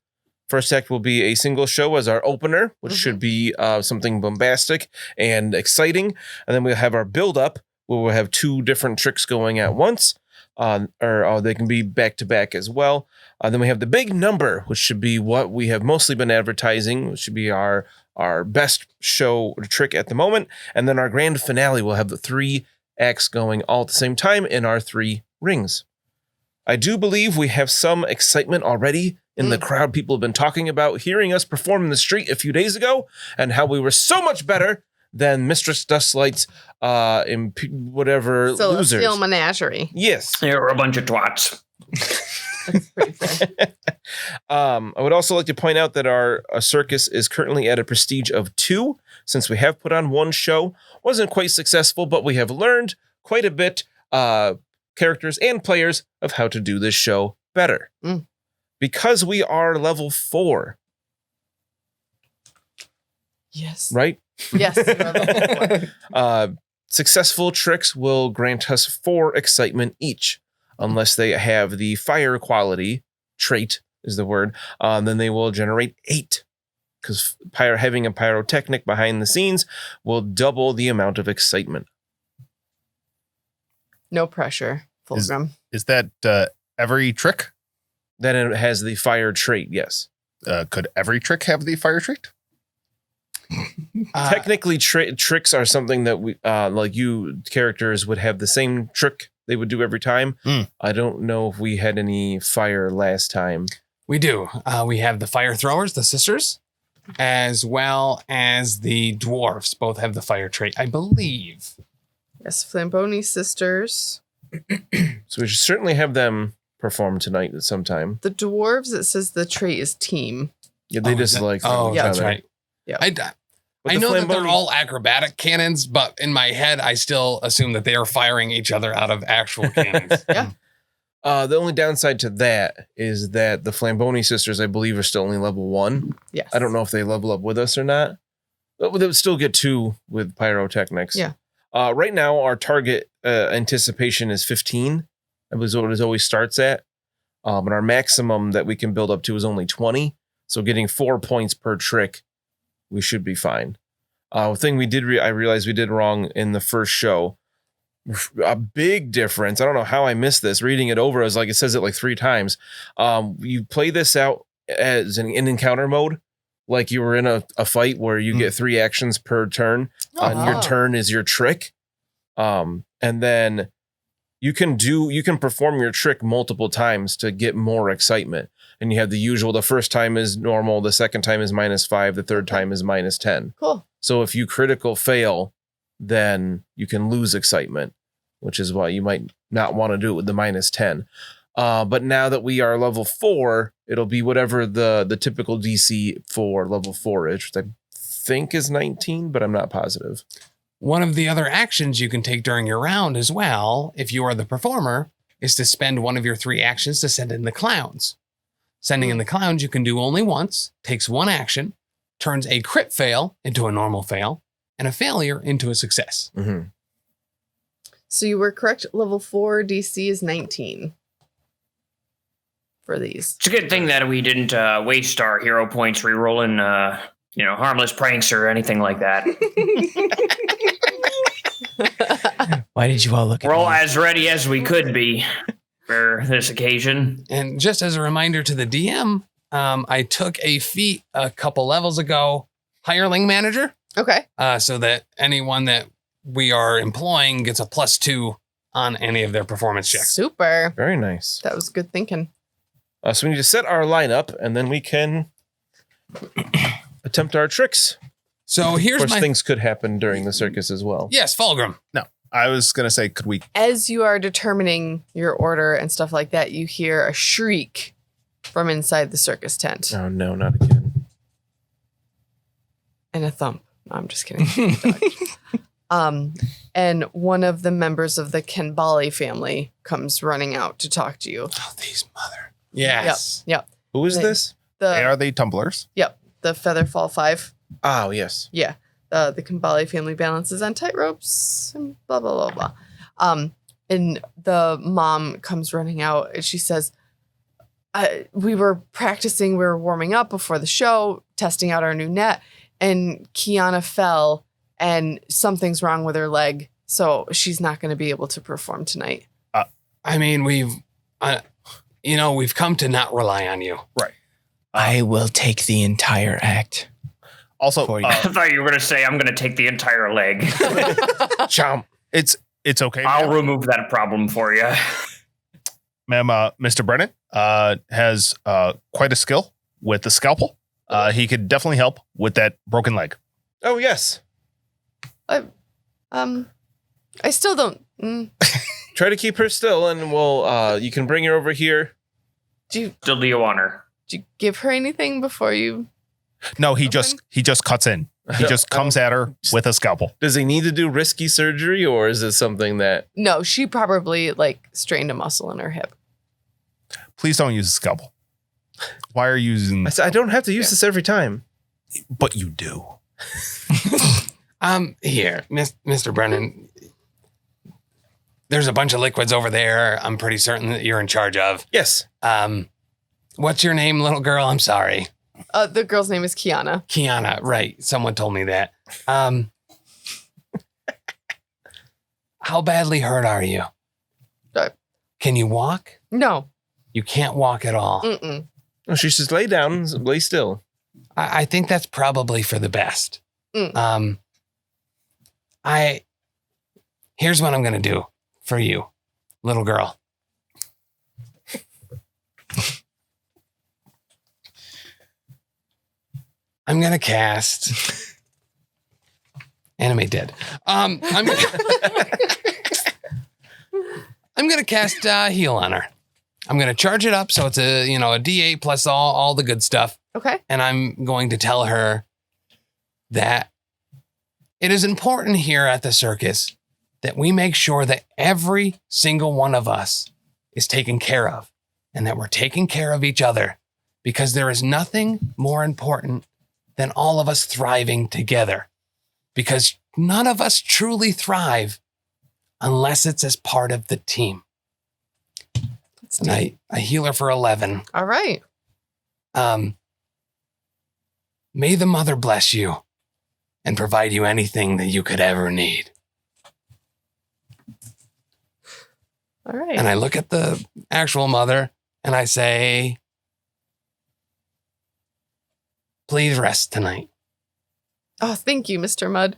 Speaker 5: First act will be a single show as our opener, which should be something bombastic and exciting. And then we'll have our build up, where we'll have 2 different tricks going at once, or they can be back to back as well. Then we have the big number, which should be what we have mostly been advertising, which should be our best show trick at the moment. And then our grand finale will have the 3 acts going all at the same time in our 3 rings. I do believe we have some excitement already in the crowd. People have been talking about hearing us perform in the street a few days ago and how we were so much better than Mistress Dustlight's whatever
Speaker 1: Celestial
Speaker 5: losers.
Speaker 1: Menagerie.
Speaker 5: Yes.
Speaker 4: They were a bunch of twats.
Speaker 1: That's pretty fair.
Speaker 5: I would also like to point out that our circus is currently at a prestige of 2, since we have put on 1 show. Wasn't quite successful, but we have learned quite a bit, characters and players, of how to do this show better. Because we are level 4,
Speaker 1: Yes.
Speaker 5: right?
Speaker 1: Yes. you are level 4.
Speaker 5: Successful tricks will grant us 4 excitement each. Unless they have the fire quality trait is the word, then they will generate 8. Because having a pyrotechnic behind the scenes will double the amount of excitement.
Speaker 1: No pressure, Fulgrim.
Speaker 6: Is that every trick?
Speaker 5: Then it has the fire trait, yes.
Speaker 6: Could every trick have the fire trait?
Speaker 5: Technically, tricks are something that we, like you characters, would have the same trick they would do every time. I don't know if we had any fire last time.
Speaker 3: We do. We have the fire throwers, the sisters, as well as the dwarfs. Both have the fire trait, I believe.
Speaker 1: Yes, Flamboni sisters.
Speaker 5: So we should certainly have them perform tonight at some time.
Speaker 1: The dwarves, it says the trait is team.
Speaker 5: Yeah, they just like
Speaker 3: Oh,
Speaker 1: Yeah.
Speaker 3: that's right.
Speaker 1: Yeah.
Speaker 3: I know that they're all acrobatic cannons, but in my head, I still assume that they are firing each other out of actual cannons.
Speaker 1: Yeah.
Speaker 5: The only downside to that is that the Flamboni sisters, I believe, are still only level 1.
Speaker 1: Yes.
Speaker 5: I don't know if they level up with us or not. But they would still get 2 with pyrotechnics.
Speaker 1: Yeah.
Speaker 5: Right now, our target anticipation is 15. That was what it always starts at. But our maximum that we can build up to is only 20. So getting 4 points per trick, we should be fine. Thing we did, I realized we did wrong in the first show. A big difference. I don't know how I missed this. Reading it over, it says it like 3 times. You play this out as an encounter mode, like you were in a fight where you get 3 actions per turn. And your turn is your trick. And then you can perform your trick multiple times to get more excitement. And you have the usual, the first time is normal, the second time is -5, the third time is -10.
Speaker 1: Cool.
Speaker 5: So if you critical fail, then you can lose excitement, which is why you might not want to do it with the -10. But now that we are level 4, it'll be whatever the typical DC for level 4 is, which I think is 19, but I'm not positive.
Speaker 3: One of the other actions you can take during your round as well, if you are the performer, is to spend one of your 3 actions to send in the clowns. Sending in the clowns you can do only once, takes 1 action, turns a crit fail into a normal fail, and a failure into a success.
Speaker 5: Mm-hmm.
Speaker 1: So you were correct. Level 4 DC is 19 for these.
Speaker 4: It's a good thing that we didn't waste our hero points re-rolling, harmless pranks or anything like that.
Speaker 2: Why did you all look at
Speaker 4: We're all
Speaker 2: me?
Speaker 4: as ready as we could be for this occasion.
Speaker 3: And just as a reminder to the DM, I took a feat a couple levels ago, Hireling Manager,
Speaker 1: Okay.
Speaker 3: so that anyone that we are employing gets a +2 on any of their performance checks.
Speaker 1: Super.
Speaker 5: Very nice.
Speaker 1: That was good thinking.
Speaker 5: So we need to set our lineup, and then we can attempt our tricks.
Speaker 3: So
Speaker 5: Of
Speaker 3: here's
Speaker 5: course,
Speaker 3: my
Speaker 5: things could happen during the circus as well.
Speaker 3: Yes, Fulgrim.
Speaker 6: I was going to say, could we?
Speaker 1: As you are determining your order and stuff like that, you hear a shriek from inside the circus tent
Speaker 5: Oh no, not again.
Speaker 1: and a thump. No, I'm just kidding. And one of the members of the Kenbali family comes running out to talk to you.
Speaker 3: Oh, these mother. Yes.
Speaker 1: Yep.
Speaker 5: Who is this?
Speaker 6: They are the tumblers.
Speaker 1: Yep. The Featherfall 5.
Speaker 5: Oh, yes.
Speaker 1: Yeah. The Kenbali family balances on tightropes and blah, blah, blah, blah. And the mom comes running out and she says, we were practicing, we were warming up before the show, testing out our new net, and Kiana fell and something's wrong with her leg. So she's not going to be able to perform tonight.
Speaker 3: I mean, we've come to not rely on you.
Speaker 6: Right.
Speaker 2: I will take the entire act.
Speaker 6: Also,
Speaker 2: For you.
Speaker 4: I thought you were going to say I'm going to take the entire leg.
Speaker 5: Chomp.
Speaker 6: it's okay.
Speaker 4: I'll
Speaker 6: ma'am.
Speaker 4: remove that problem for you.
Speaker 6: Ma'am, Mr. Brennan has quite a skill with the scalpel. He could definitely help with that broken leg.
Speaker 5: Oh, yes.
Speaker 1: I still don't.
Speaker 5: Try to keep her still, and we'll. You can bring her over here.
Speaker 4: Still do you want her?
Speaker 1: Did you give her anything before you?
Speaker 6: No, he
Speaker 1: Okay.
Speaker 6: just cuts in. He just comes at her with a scalpel.
Speaker 5: Does he need to do risky surgery, or is it something that?
Speaker 1: No, she probably strained a muscle in her hip.
Speaker 6: Please don't use a scalpel. Why are you using?
Speaker 5: I said I don't have to use this every time.
Speaker 6: But you do.
Speaker 3: Here, Mr. Brennan. There's a bunch of liquids over there. I'm pretty certain that you're in charge of.
Speaker 5: Yes.
Speaker 3: What's your name, little girl? I'm sorry.
Speaker 1: The girl's name is Kiana.
Speaker 3: Kiana, right. Someone told me that. How badly hurt are you? Can you walk?
Speaker 1: No.
Speaker 3: You can't walk at all.
Speaker 1: Mm-mm.
Speaker 5: Oh, she should lay down, lay still.
Speaker 3: I think that's probably for the best.
Speaker 1: Mm.
Speaker 3: Here's what I'm going to do for you, little girl. I'm going to cast anime dead. I'm going to cast heal on her. I'm going to charge it up so it's a D8 plus all the good stuff.
Speaker 1: Okay.
Speaker 3: And I'm going to tell her that it is important here at the circus that we make sure that every single one of us is taken care of and that we're taking care of each other, because there is nothing more important than all of us thriving together, because none of us truly thrive unless it's as part of the team. And I heal her for 11.
Speaker 1: All right.
Speaker 3: May the mother bless you and provide you anything that you could ever need.
Speaker 1: All right.
Speaker 3: And I look at the actual mother and I say, please rest tonight.
Speaker 1: Oh, thank you, Mr. Mudd.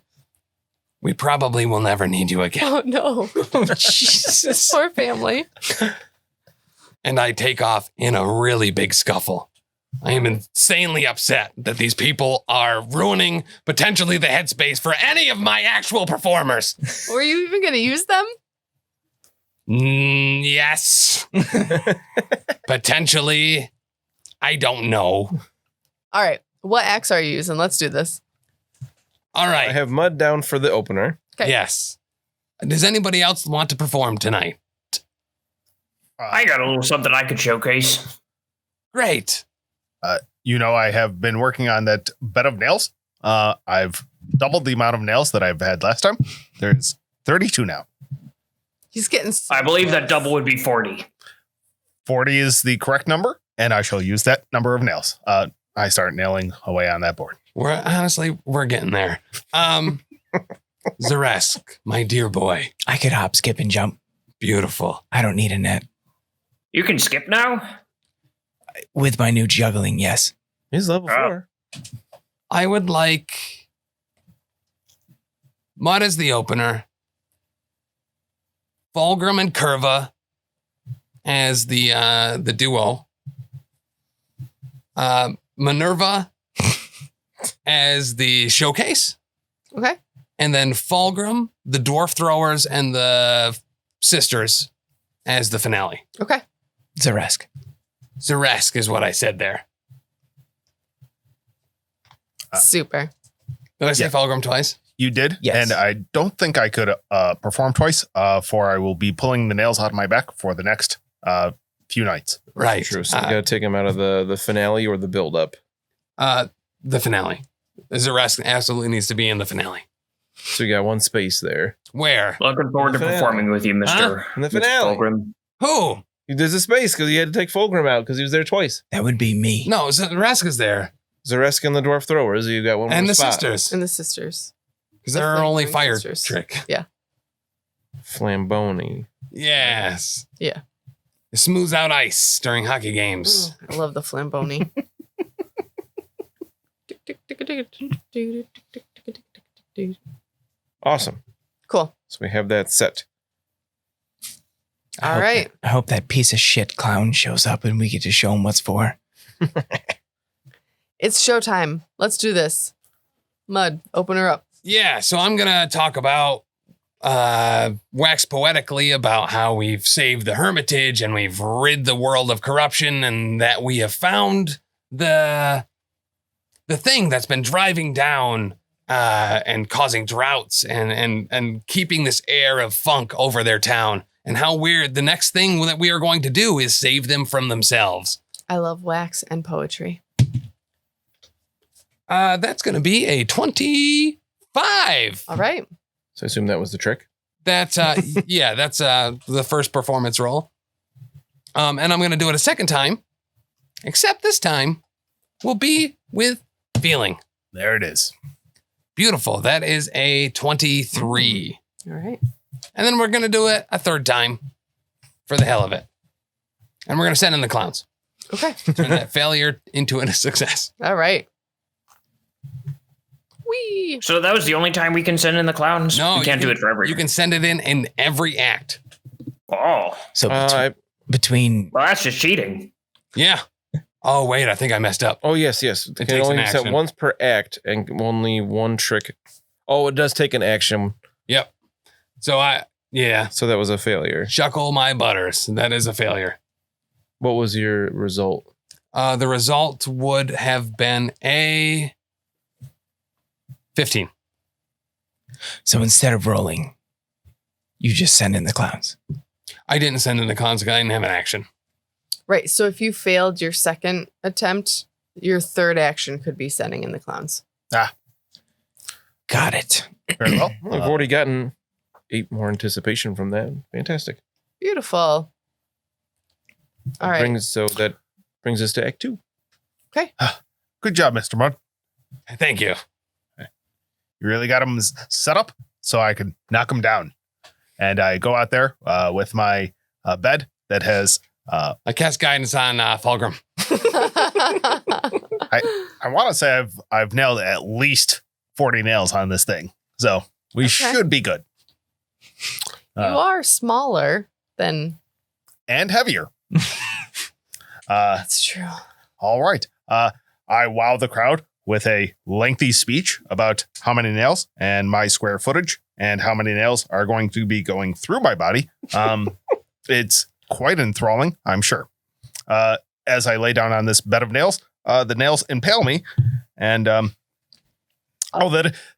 Speaker 3: We probably will never need you again.
Speaker 1: Oh, no.
Speaker 2: Jesus.
Speaker 1: Poor family.
Speaker 3: And I take off in a really big scuffle. I am insanely upset that these people are ruining potentially the headspace for any of my actual performers.
Speaker 1: Were you even going to use them?
Speaker 3: Yes. Potentially. I don't know.
Speaker 1: All right. What axe are you using? Let's do this.
Speaker 3: All right.
Speaker 5: I have mud down for the opener.
Speaker 1: Okay.
Speaker 3: Yes. Does anybody else want to perform tonight?
Speaker 4: I got a little something I could showcase.
Speaker 3: Great.
Speaker 6: I have been working on that bed of nails. I've doubled the amount of nails that I've had last time. There's 32 now.
Speaker 1: He's getting.
Speaker 4: I believe that double would be 40.
Speaker 6: 40 is the correct number, and I shall use that number of nails. I start nailing away on that board.
Speaker 3: We're getting there. Xa'Reske, my dear boy.
Speaker 2: I could hop, skip, and jump.
Speaker 3: Beautiful.
Speaker 2: I don't need a net.
Speaker 4: You can skip now?
Speaker 2: With my new juggling, yes.
Speaker 5: He's level 4.
Speaker 3: I would like Mud as the opener, Fulgrim and Kurva as the duo, Minerva as the showcase,
Speaker 1: Okay.
Speaker 3: and then Fulgrim, the dwarf throwers, and the sisters as the finale.
Speaker 1: Okay.
Speaker 2: Xa'Reske.
Speaker 3: Xa'Reske is what I said there.
Speaker 1: Super.
Speaker 3: Did I say
Speaker 6: Yeah.
Speaker 3: Fulgrim twice?
Speaker 6: You did?
Speaker 2: Yes.
Speaker 6: And I don't think I could perform twice, for I will be pulling the nails out of my back for the next few nights.
Speaker 3: Right.
Speaker 5: True. So you got to take him out of the finale or the build up.
Speaker 3: The finale. Xa'Reske absolutely needs to be in the finale.
Speaker 5: So you got one space there.
Speaker 3: Where?
Speaker 4: Looking forward to
Speaker 5: Finale.
Speaker 4: performing with you, Mr.
Speaker 5: In the
Speaker 4: Mr.
Speaker 5: finale.
Speaker 4: Fulgrim.
Speaker 3: Who?
Speaker 5: There's a space because you had to take Fulgrim out because he was there twice.
Speaker 2: That would be me.
Speaker 3: No, Xa'Reske's there.
Speaker 5: Xa'Reske and the Dwarf Throwers. You got one
Speaker 3: And
Speaker 5: more
Speaker 3: the
Speaker 5: spot.
Speaker 3: sisters.
Speaker 1: And the sisters.
Speaker 3: Because
Speaker 1: The
Speaker 3: they're our only
Speaker 1: flamboyant
Speaker 3: fire
Speaker 1: sisters.
Speaker 3: trick.
Speaker 1: Yeah.
Speaker 5: Flamboni.
Speaker 3: Yes.
Speaker 1: Yeah.
Speaker 3: It smooths out ice during hockey games.
Speaker 1: I love the flamboni.
Speaker 5: Awesome.
Speaker 1: Cool.
Speaker 5: So we have that set.
Speaker 1: All right.
Speaker 2: I hope that piece of shit clown shows up and we get to show him what's for.
Speaker 1: It's showtime. Let's do this. Mud, open her up.
Speaker 3: Yeah, so I'm going to talk about, wax poetically about how we've saved the Hermitage and we've rid the world of corruption and that we have found the thing that's been driving down and causing droughts and keeping this air of funk over their town. And how weird the next thing that we are going to do is save them from themselves.
Speaker 1: I love wax and poetry.
Speaker 3: That's going to be a 25.
Speaker 1: All right.
Speaker 5: So I assume that was the trick.
Speaker 3: That's yeah, that's the first performance roll. And I'm going to do it a second time, except this time will be with feeling.
Speaker 6: There it is.
Speaker 3: Beautiful. That is a 23.
Speaker 1: All right.
Speaker 3: And then we're going to do it a third time for the hell of it. And we're going to send in the clowns.
Speaker 1: Okay.
Speaker 3: Turn that failure into a success.
Speaker 1: All right. Whee.
Speaker 4: So that was the only time we can send in the clowns?
Speaker 3: No,
Speaker 4: we can't do it for every.
Speaker 3: You can send it in every act.
Speaker 4: Oh,
Speaker 2: So
Speaker 5: I-
Speaker 2: between
Speaker 4: well, that's just cheating.
Speaker 3: Yeah. Oh, wait, I think I messed up.
Speaker 5: Oh, yes. It can
Speaker 3: takes
Speaker 5: only
Speaker 3: an
Speaker 5: be sent
Speaker 3: action.
Speaker 5: once per act and only one trick. Oh, it does take an action.
Speaker 3: Yep. So
Speaker 5: So that was a failure.
Speaker 3: shuckle my butters. That is a failure.
Speaker 5: What was your result?
Speaker 3: The result would have been a 15.
Speaker 2: so instead of rolling, you just send in the clowns.
Speaker 3: I didn't send in the cons because I didn't have an action.
Speaker 1: Right. So if you failed your second attempt, your third action could be sending in the clowns.
Speaker 2: Got it.
Speaker 6: Very well.
Speaker 5: We've already gotten 8 more anticipation from that. Fantastic.
Speaker 1: Beautiful. All right.
Speaker 5: That brings us to Act 2.
Speaker 6: Good job, Mr. Mud.
Speaker 3: Thank you.
Speaker 6: You really got him set up so I could knock him down. And I go out there with my bed that has.
Speaker 3: I cast guidance on Fulgrim.
Speaker 6: I want to say I've nailed at least 40 nails on this thing, so we should be good.
Speaker 1: You are smaller than.
Speaker 6: And heavier.
Speaker 1: That's true.
Speaker 6: All right. I wow the crowd with a lengthy speech about how many nails and my square footage and how many nails are going to be going through my body. It's quite enthralling, I'm sure. As I lay down on this bed of nails, the nails impale me, and that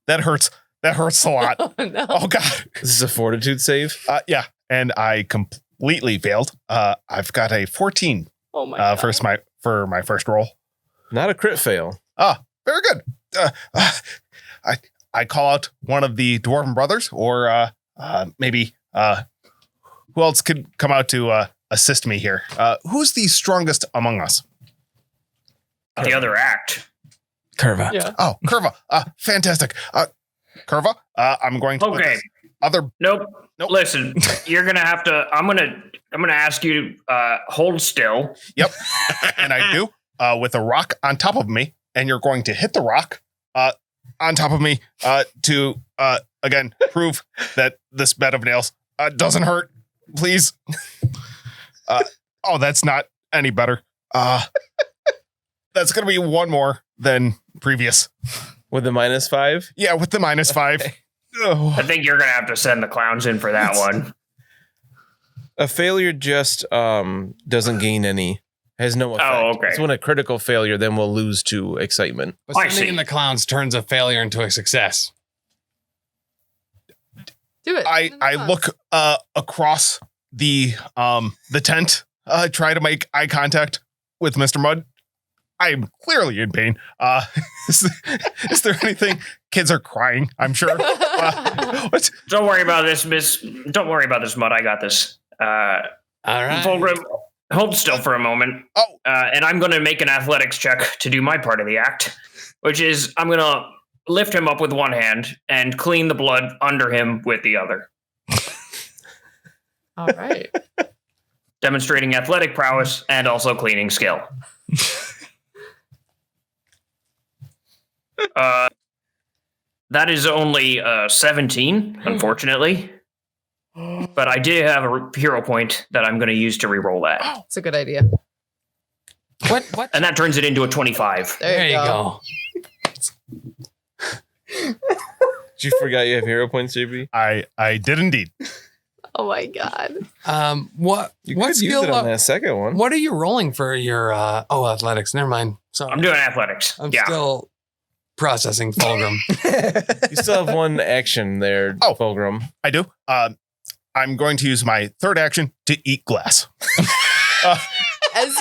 Speaker 6: hurts. That hurts a lot.
Speaker 1: Oh, no.
Speaker 6: Oh God.
Speaker 5: This is a fortitude save.
Speaker 6: Yeah, and I completely failed. I've got a 14
Speaker 1: Oh my God.
Speaker 6: for my first roll.
Speaker 5: Not a crit fail.
Speaker 6: Very good. I call out one of the Dwarven brothers, or maybe who else could come out to assist me here? Who's the strongest among us?
Speaker 4: The other act.
Speaker 2: Curva.
Speaker 1: Yeah.
Speaker 6: Oh, Kurva. Fantastic. Kurva, I'm going to put
Speaker 4: Okay.
Speaker 6: this other.
Speaker 4: Nope.
Speaker 6: Nope.
Speaker 4: Listen, you're gonna have to. I'm gonna ask you to hold still.
Speaker 6: Yep, and I do with a rock on top of me, and you're going to hit the rock on top of me to again prove that this bed of nails doesn't hurt. Please. Oh, that's not any better. That's gonna be one more than previous.
Speaker 5: With the -5?
Speaker 6: Yeah, with the -5. Oh.
Speaker 4: I think you're gonna have to send the clowns in for that one.
Speaker 5: A failure just doesn't gain any, has no effect.
Speaker 4: Oh, okay.
Speaker 5: It's when a critical failure, then we'll lose to excitement.
Speaker 3: But
Speaker 4: I
Speaker 3: sending
Speaker 4: see.
Speaker 3: in the clowns turns a failure into a success.
Speaker 1: Do it.
Speaker 6: I look across the tent, try to make eye contact with Mr. Mudd. I'm clearly in pain. Is there anything? Kids are crying, I'm sure. What?
Speaker 4: Don't worry about this, Miss. Don't worry about this, Mudd. I got this.
Speaker 3: All right.
Speaker 4: Fulgrim, hold still for a moment.
Speaker 6: Oh.
Speaker 4: And I'm going to make an athletics check to do my part of the act, which is I'm going to lift him up with one hand and clean the blood under him with the other.
Speaker 1: All right.
Speaker 4: Demonstrating athletic prowess and also cleaning skill. That is only 17, unfortunately. But I did have a hero point that I'm going to use to reroll that.
Speaker 1: It's a good idea.
Speaker 3: What?
Speaker 4: And that turns it into a 25.
Speaker 1: There you go.
Speaker 5: Did you forget you have hero points, JB?
Speaker 6: I did indeed.
Speaker 1: Oh my god.
Speaker 3: What
Speaker 5: You
Speaker 3: what
Speaker 5: could use
Speaker 3: skill?
Speaker 5: it on that second one.
Speaker 3: What are you rolling for your athletics? Never mind. Sorry.
Speaker 4: I'm doing athletics.
Speaker 3: I'm
Speaker 4: yeah.
Speaker 3: still processing Fulgrim.
Speaker 5: You still have one action there,
Speaker 6: Oh.
Speaker 5: Fulgrim.
Speaker 6: I do. I'm going to use my third action to eat glass.
Speaker 1: As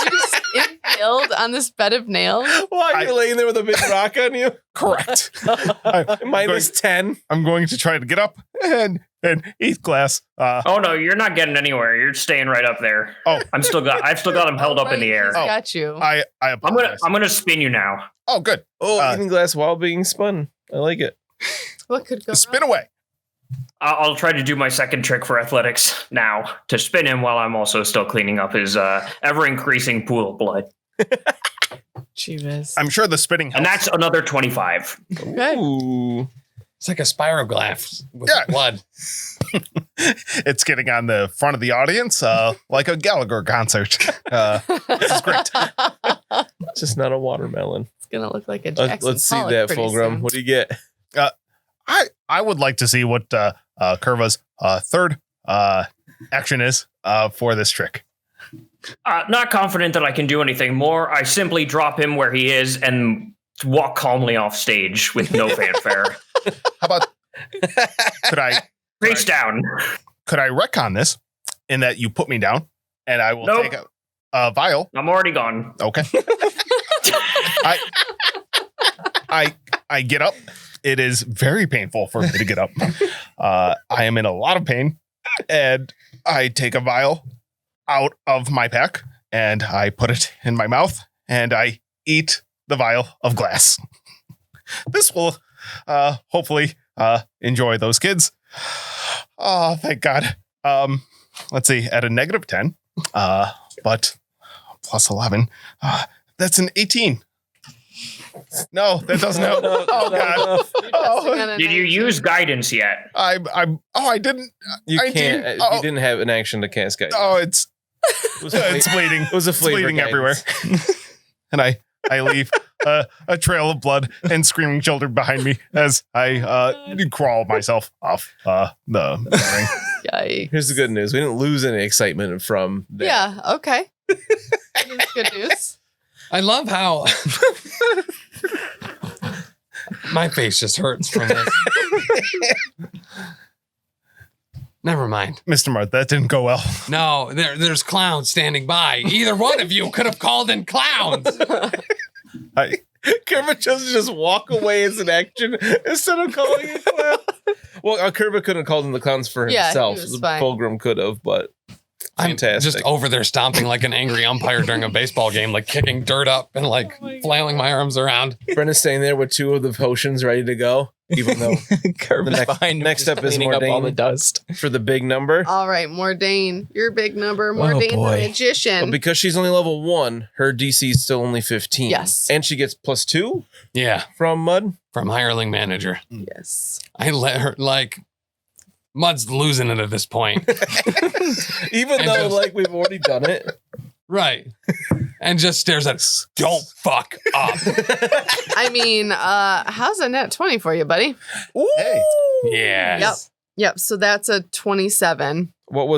Speaker 1: you're impaled on this bed of nails.
Speaker 5: Why are you laying there with a big rock on you?
Speaker 6: Correct.
Speaker 5: Minus 10.
Speaker 6: I'm going to try to get up and eat glass.
Speaker 4: Oh no, you're not getting anywhere. You're staying right up there.
Speaker 6: Oh.
Speaker 4: I've still got him held up in the air.
Speaker 1: He's got you.
Speaker 6: I apologize.
Speaker 4: I'm gonna spin you now.
Speaker 6: Oh, good.
Speaker 5: Oh, eating glass while being spun. I like it.
Speaker 1: What could go
Speaker 6: Spin
Speaker 1: wrong?
Speaker 6: away.
Speaker 4: I'll try to do my second trick for athletics now to spin him while I'm also still cleaning up his ever increasing pool of blood.
Speaker 1: Jeebus.
Speaker 6: I'm sure the spinning helps.
Speaker 4: And that's another 25.
Speaker 1: Okay.
Speaker 5: Ooh.
Speaker 3: It's like a spiroglass with
Speaker 6: Yeah.
Speaker 3: blood.
Speaker 6: It's getting on the front of the audience like a Gallagher concert. This is great.
Speaker 5: It's just not a watermelon.
Speaker 1: It's gonna look like a Jackson
Speaker 5: Let's see
Speaker 1: Pollock
Speaker 5: that,
Speaker 1: pretty
Speaker 5: Fulgrim.
Speaker 1: soon.
Speaker 5: What do you get?
Speaker 6: I would like to see what Kurva's third action is for this trick.
Speaker 4: Not confident that I can do anything more. I simply drop him where he is and walk calmly off stage with no fanfare.
Speaker 6: How about could I
Speaker 4: Face down.
Speaker 6: retcon this in that you put me down and I will
Speaker 4: Nope.
Speaker 6: take a vial.
Speaker 4: I'm already gone.
Speaker 6: Okay. I get up. It is very painful for me to get up. I am in a lot of pain, and I take a vial out of my pack and I put it in my mouth and I eat the vial of glass. This will hopefully enjoy those kids. Oh, thank God. Let's see, at a negative 10, but plus 11, that's an 18. No, that doesn't help. Oh, God. Oh,
Speaker 4: Did you use guidance yet?
Speaker 6: I didn't.
Speaker 5: You
Speaker 6: 19.
Speaker 5: can't.
Speaker 6: Oh.
Speaker 5: You didn't have an action to cast guidance.
Speaker 6: Oh, it's bleeding.
Speaker 5: It was a
Speaker 6: It's
Speaker 5: flavor
Speaker 6: bleeding
Speaker 5: guidance.
Speaker 6: everywhere. And I leave a trail of blood and screaming children behind me as I crawl myself off the ring.
Speaker 1: Yikes.
Speaker 5: Here's the good news. We didn't lose any excitement from that.
Speaker 1: Yeah, okay. That's good news.
Speaker 3: I love how my face just hurts from this. Never mind.
Speaker 6: Mr. Mart, that didn't go well.
Speaker 3: No, there's clowns standing by. Either one of you could have called in clowns.
Speaker 5: Kurva chose to just walk away as an action instead of calling it clown. Well, Kurva couldn't have called in the clowns for
Speaker 1: Yeah, he
Speaker 5: himself.
Speaker 1: was fine.
Speaker 5: Fulgrim could have, but
Speaker 3: I'm
Speaker 5: fantastic.
Speaker 3: just over there stomping like an angry umpire during a baseball game, like kicking dirt up and like flailing my arms around.
Speaker 5: Brenna's staying there with 2 of the potions ready to go, even though
Speaker 2: Kurva's
Speaker 5: next-
Speaker 2: behind me,
Speaker 5: next
Speaker 2: just
Speaker 5: up is
Speaker 2: cleaning up all
Speaker 5: Mordain.
Speaker 2: the dust.
Speaker 5: for the big number.
Speaker 1: All right, Mordain, your big number. Mordain
Speaker 2: boy.
Speaker 1: the magician.
Speaker 5: But because she's only level 1, her DC is still only 15.
Speaker 1: Yes.
Speaker 5: And she gets +2
Speaker 3: Yeah,
Speaker 5: from Mud.
Speaker 3: from hireling manager.
Speaker 1: Yes.
Speaker 3: I let her Mud's losing it at this point.
Speaker 5: Even
Speaker 3: And
Speaker 5: though,
Speaker 3: just-
Speaker 5: we've already done it.
Speaker 3: Right. And just stares at us. Don't fuck up.
Speaker 1: I mean, how's a net 20 for you, buddy?
Speaker 6: Hey.
Speaker 3: Yes.
Speaker 1: Yep. So that's a 27
Speaker 5: What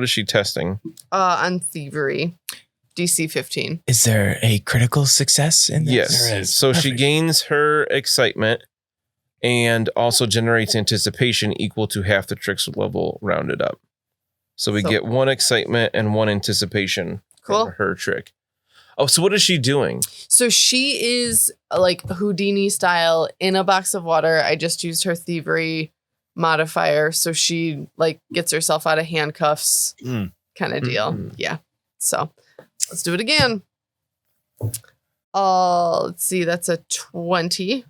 Speaker 5: is she testing?
Speaker 1: on thievery. DC 15.
Speaker 2: Is there a critical success in this?
Speaker 5: Yes.
Speaker 3: There is.
Speaker 5: So she
Speaker 2: Perfect.
Speaker 5: gains her excitement and also generates anticipation equal to half the trick's level rounded up. So we get 1 excitement and 1 anticipation
Speaker 1: Cool.
Speaker 5: for her trick. Oh, so what is she doing?
Speaker 1: So she is like Houdini style in a box of water. I just used her thievery modifier. So she like gets herself out of handcuffs kind of deal. Yeah. So let's do it again. Let's see. That's a 20.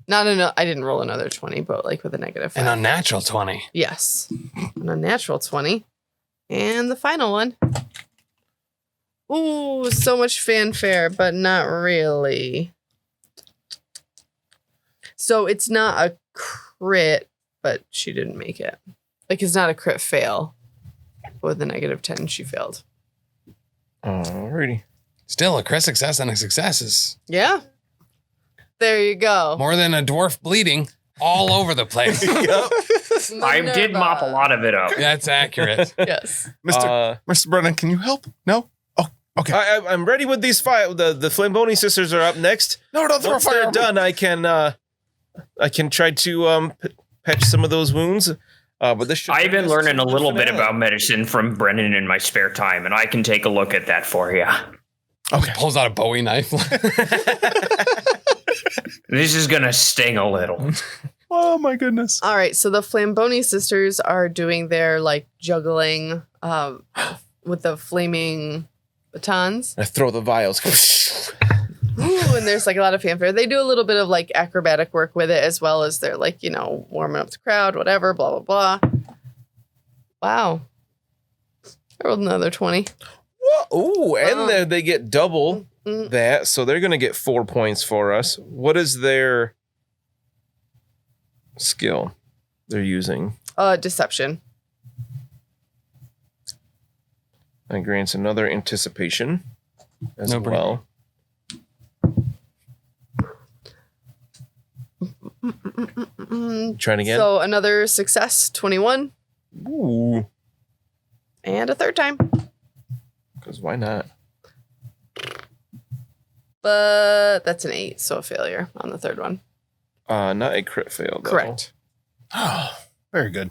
Speaker 1: I didn't roll another 20, but like with a negative.
Speaker 3: An unnatural 20.
Speaker 1: Yes. An unnatural 20. And the final one. Ooh, so much fanfare, but not really. So it's not a crit, but she didn't make it. Like it's not a crit fail. With a negative 10, she failed.
Speaker 5: Alrighty.
Speaker 3: Still, a crit success and a success is
Speaker 1: Yeah. There you go.
Speaker 3: more than a dwarf bleeding all over the place.
Speaker 4: I did mop a lot of it up.
Speaker 3: That's accurate.
Speaker 1: Yes.
Speaker 6: Mr. Brennan, can you help? No? Oh, okay.
Speaker 5: I'm ready with these the Flamboni sisters are up next.
Speaker 6: No, don't throw
Speaker 5: Once
Speaker 6: fire
Speaker 5: they're
Speaker 6: on me.
Speaker 5: done, I can try to patch some of those wounds. But this should
Speaker 4: I've been
Speaker 5: bring us
Speaker 4: learning
Speaker 5: to
Speaker 4: a
Speaker 5: the
Speaker 4: little bit
Speaker 5: finale.
Speaker 4: about medicine from Brennan in my spare time, and I can take a look at that for you.
Speaker 6: Okay.
Speaker 3: Pulls out a Bowie knife.
Speaker 4: This is gonna sting a little.
Speaker 6: Oh my goodness.
Speaker 1: All right. So the Flamboni sisters are doing their like juggling with the flaming batons.
Speaker 5: I throw the vials.
Speaker 1: Ooh, and there's like a lot of fanfare. They do a little bit of like acrobatic work with it as well as they're like, warming up the crowd, whatever, blah, blah, blah. Wow. I rolled another 20.
Speaker 5: Ooh, and they get double
Speaker 1: Mm.
Speaker 5: that, so they're going to get 4 points for us. What is their skill they're using?
Speaker 1: Deception.
Speaker 5: And grants another anticipation as
Speaker 3: No brainer.
Speaker 5: well. Trying again?
Speaker 1: So another success, 21,
Speaker 5: Ooh,
Speaker 1: and a third time.
Speaker 5: because why not?
Speaker 1: But that's an 8, so a failure on the third one.
Speaker 5: Not a crit fail, though.
Speaker 1: Correct.
Speaker 6: Oh, very good.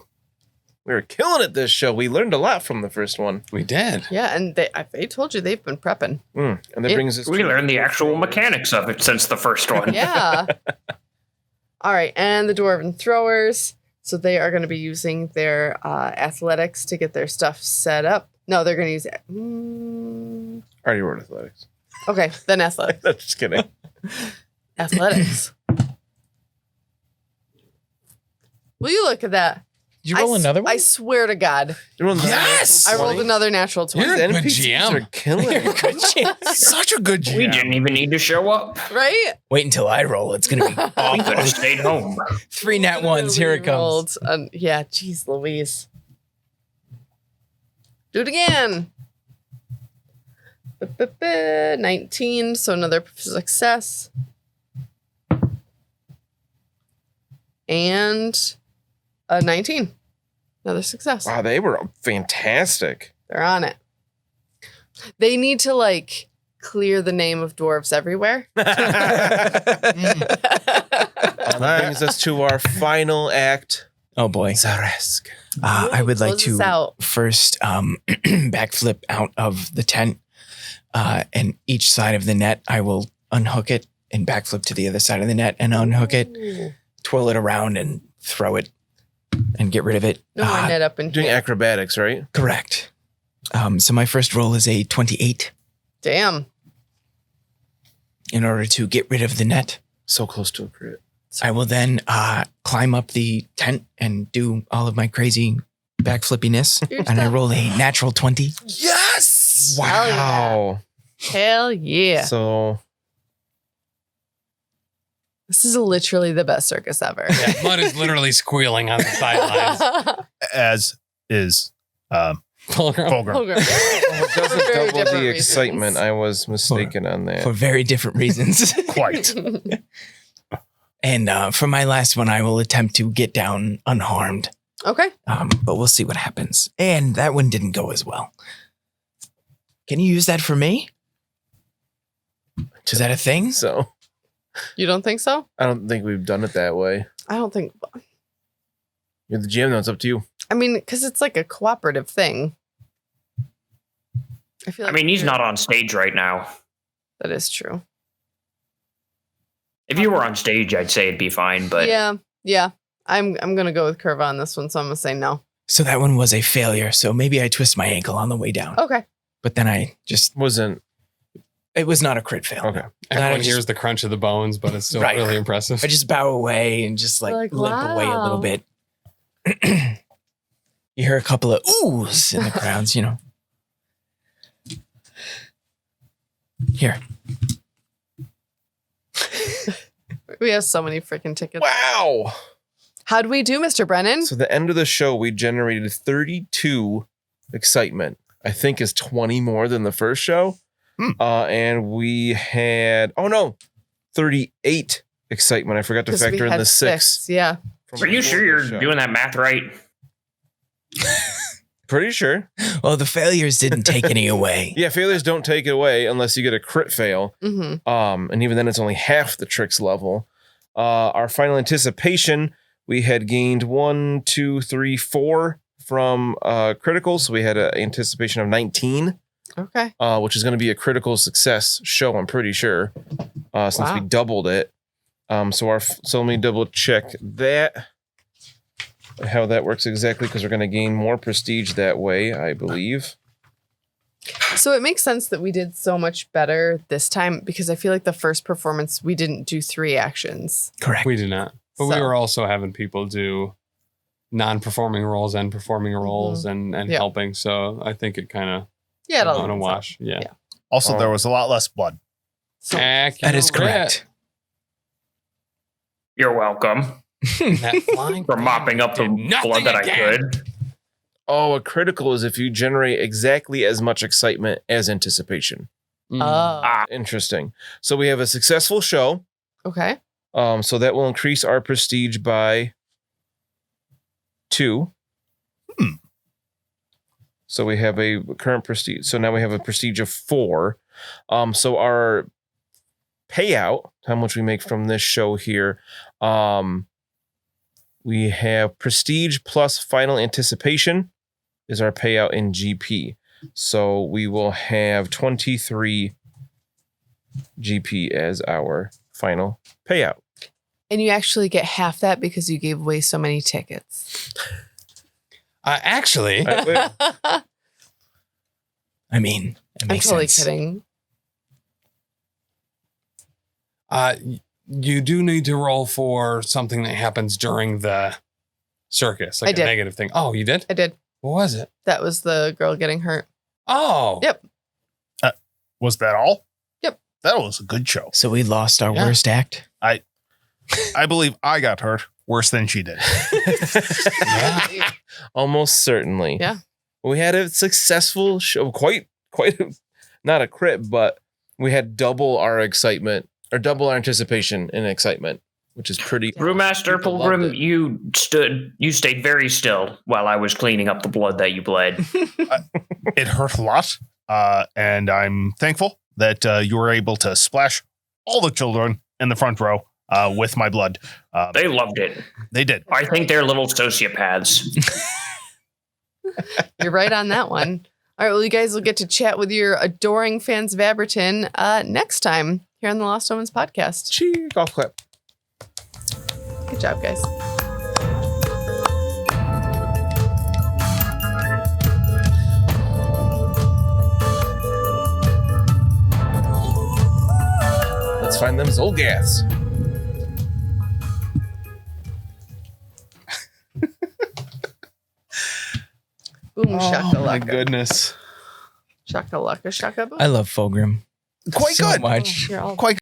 Speaker 5: We were killing it this show. We learned a lot from the first one.
Speaker 3: We did.
Speaker 1: Yeah, and they told you they've been prepping.
Speaker 5: And that
Speaker 1: It-
Speaker 5: brings us
Speaker 4: We
Speaker 5: to
Speaker 4: learned the actual mechanics of it since the first one.
Speaker 1: Yeah. All right, and the Dwarven Throwers. So they are going to be using their athletics to get their stuff set up. No, they're going to use it.
Speaker 5: I already wrote athletics.
Speaker 1: Okay, then athletics.
Speaker 5: No, just kidding.
Speaker 1: Athletics. Will you look at that?
Speaker 2: Did you roll another one?
Speaker 1: I swear to God.
Speaker 5: You rolled another
Speaker 2: Yes!
Speaker 5: natural
Speaker 1: I rolled
Speaker 5: 20?
Speaker 1: another natural 20.
Speaker 3: You're a good
Speaker 5: NPCs
Speaker 3: GM.
Speaker 5: are killing it.
Speaker 6: Such a good
Speaker 4: We
Speaker 6: GM.
Speaker 4: didn't even need to show up.
Speaker 1: Right?
Speaker 2: Wait until I roll. It's gonna be
Speaker 4: We could
Speaker 2: awful.
Speaker 4: have stayed home.
Speaker 2: 3 nat ones. Here it comes.
Speaker 1: Rolled, yeah, geez Louise. Do it again. 19, so another success. And a 19. Another success.
Speaker 5: Wow, they were fantastic.
Speaker 1: They're on it. They need to like clear the name of dwarves everywhere.
Speaker 5: That brings us to our final act.
Speaker 2: Oh boy.
Speaker 5: Xa'Reske.
Speaker 2: I would like
Speaker 1: Close us
Speaker 2: to
Speaker 1: out.
Speaker 2: first backflip out of the tent, and each side of the net, I will unhook it and backflip to the other side of the net and unhook it,
Speaker 1: Ooh.
Speaker 2: twirl it around and throw it and get rid of it.
Speaker 1: No more net up in
Speaker 5: Doing
Speaker 1: here.
Speaker 5: acrobatics, right?
Speaker 2: Correct. So my first roll is a 28
Speaker 1: Damn.
Speaker 2: in order to get rid of the net.
Speaker 5: So close to a crit.
Speaker 2: I will then climb up the tent and do all of my crazy backflippiness.
Speaker 1: Your
Speaker 2: And I
Speaker 1: stuff.
Speaker 2: roll a natural 20.
Speaker 6: Yes.
Speaker 1: Hell yeah.
Speaker 5: Wow.
Speaker 1: Hell yeah.
Speaker 5: So
Speaker 1: This is literally the best circus ever.
Speaker 3: Yeah, Mud is literally squealing on the sidelines.
Speaker 6: As is
Speaker 3: Fulgrim.
Speaker 6: Fulgrim.
Speaker 1: Fulgrim.
Speaker 5: it
Speaker 1: For
Speaker 5: doesn't
Speaker 1: very
Speaker 5: double
Speaker 1: different
Speaker 5: the
Speaker 1: reasons.
Speaker 5: excitement. I was mistaken on that.
Speaker 2: For very different reasons.
Speaker 6: Quite.
Speaker 2: And for my last one, I will attempt to get down unharmed.
Speaker 1: Okay.
Speaker 2: But we'll see what happens. And that one didn't go as well. Can you use that for me? Is that a thing?
Speaker 5: So
Speaker 1: You don't think so?
Speaker 5: I don't think we've done it that way.
Speaker 1: I don't think.
Speaker 5: You're the GM, though. It's up to you.
Speaker 1: I mean, because it's like a cooperative thing. I feel. Like
Speaker 4: he's not on stage right now.
Speaker 1: That is true.
Speaker 4: If you were on stage, I'd say it'd be fine. But
Speaker 1: yeah. I'm gonna go with Kurva on this one, so I'm gonna say no.
Speaker 2: So that one was a failure. So maybe I twist my ankle on the way down.
Speaker 1: Okay.
Speaker 2: But then I just
Speaker 5: Wasn't.
Speaker 2: it was not a crit fail.
Speaker 5: Okay.
Speaker 3: Everyone
Speaker 2: just-
Speaker 3: hears the crunch of the bones, but it's still
Speaker 2: Right.
Speaker 3: really impressive.
Speaker 2: I just bow away and just like limp away a little
Speaker 1: wow.
Speaker 2: bit. You hear a couple of oohs in the crowds, Here.
Speaker 1: We have so many freaking tickets.
Speaker 5: Wow.
Speaker 1: How'd we do, Mr. Brennan?
Speaker 5: So the end of the show, we generated 32 excitement. I think is 20 more than the first show. And we had 38 excitement. I forgot to
Speaker 1: 'Cause we
Speaker 5: factor in
Speaker 1: had
Speaker 5: the 6.
Speaker 1: Yeah.
Speaker 4: are you sure you're doing that math right?
Speaker 5: Pretty sure.
Speaker 2: Well, the failures didn't take any away.
Speaker 5: Yeah, failures don't take it away unless you get a crit fail.
Speaker 1: Mm-hmm.
Speaker 5: And even then, it's only half the tricks level. Our final anticipation, we had gained 1, 2, 3, 4 from critical. So we had an anticipation of 19,
Speaker 1: Okay.
Speaker 5: which is going to be a critical success show, I'm pretty sure, since we
Speaker 1: Wow.
Speaker 5: doubled it. So let me double check that, how that works exactly, because we're going to gain more prestige that way, I believe.
Speaker 1: So it makes sense that we did so much better this time because I feel like the first performance we didn't do 3 actions.
Speaker 2: Correct.
Speaker 3: We did not. But we
Speaker 1: So-
Speaker 3: were also having people do non-performing roles and performing roles and
Speaker 1: Yeah.
Speaker 3: helping. So I think it kind of
Speaker 1: Yeah, it all
Speaker 3: on a
Speaker 1: evens
Speaker 3: wash.
Speaker 1: out.
Speaker 3: Yeah.
Speaker 6: Also, there was a lot less blood.
Speaker 1: So
Speaker 2: That is correct.
Speaker 4: You're welcome
Speaker 3: That flying
Speaker 4: for mopping up the
Speaker 3: did nothing
Speaker 4: blood that
Speaker 3: again.
Speaker 4: I could.
Speaker 5: Oh, a critical is if you generate exactly as much excitement as anticipation.
Speaker 3: Mm.
Speaker 1: Oh,
Speaker 5: Interesting. So we have a successful show.
Speaker 1: okay.
Speaker 5: So that will increase our prestige by 2. So we have a current prestige. So now we have a prestige of 4. So our payout, how much we make from this show here, we have prestige plus final anticipation is our payout in GP. So we will have 23 GP as our final payout.
Speaker 1: And you actually get half that because you gave away so many tickets.
Speaker 3: Actually,
Speaker 5: Wait.
Speaker 2: I mean, it
Speaker 1: I'm
Speaker 2: makes
Speaker 1: totally
Speaker 2: sense.
Speaker 1: kidding.
Speaker 3: you do need to roll for something that happens during the circus, like
Speaker 1: I
Speaker 3: a
Speaker 1: did.
Speaker 3: negative thing. Oh, you did?
Speaker 1: I did.
Speaker 3: What was it?
Speaker 1: That was the girl getting hurt.
Speaker 3: Oh,
Speaker 1: Yep.
Speaker 6: Was that all?
Speaker 1: Yep.
Speaker 6: That was a good show.
Speaker 2: So we lost our
Speaker 3: Yeah.
Speaker 2: worst act.
Speaker 6: I believe I got hurt worse than she did.
Speaker 3: Yeah.
Speaker 5: Almost certainly.
Speaker 1: Yeah.
Speaker 5: We had a successful show, quite not a crit, but we had double our excitement or double our anticipation and excitement, which is pretty.
Speaker 4: Brewmaster
Speaker 5: People loved
Speaker 4: Fulgrim,
Speaker 5: it.
Speaker 4: you stayed very still while I was cleaning up the blood that you bled.
Speaker 6: It hurt a lot, and I'm thankful that you were able to splash all the children in the front row with my blood.
Speaker 4: They loved it.
Speaker 6: They did.
Speaker 4: I think they're little sociopaths.
Speaker 1: You're right on that one. All right. Well, you guys will get to chat with your adoring fans of Aberton next time here on the Lost Omens podcast.
Speaker 5: Cheer, golf clap.
Speaker 1: Good job, guys.
Speaker 5: Let's find them Zolgaths.
Speaker 1: Boom, shaka
Speaker 5: Oh my
Speaker 1: laka.
Speaker 5: goodness.
Speaker 1: Shaka laka, shaka boom.
Speaker 2: I love Fulgrim
Speaker 5: Quite
Speaker 2: so
Speaker 5: good.
Speaker 2: much.
Speaker 1: You're all
Speaker 6: Quite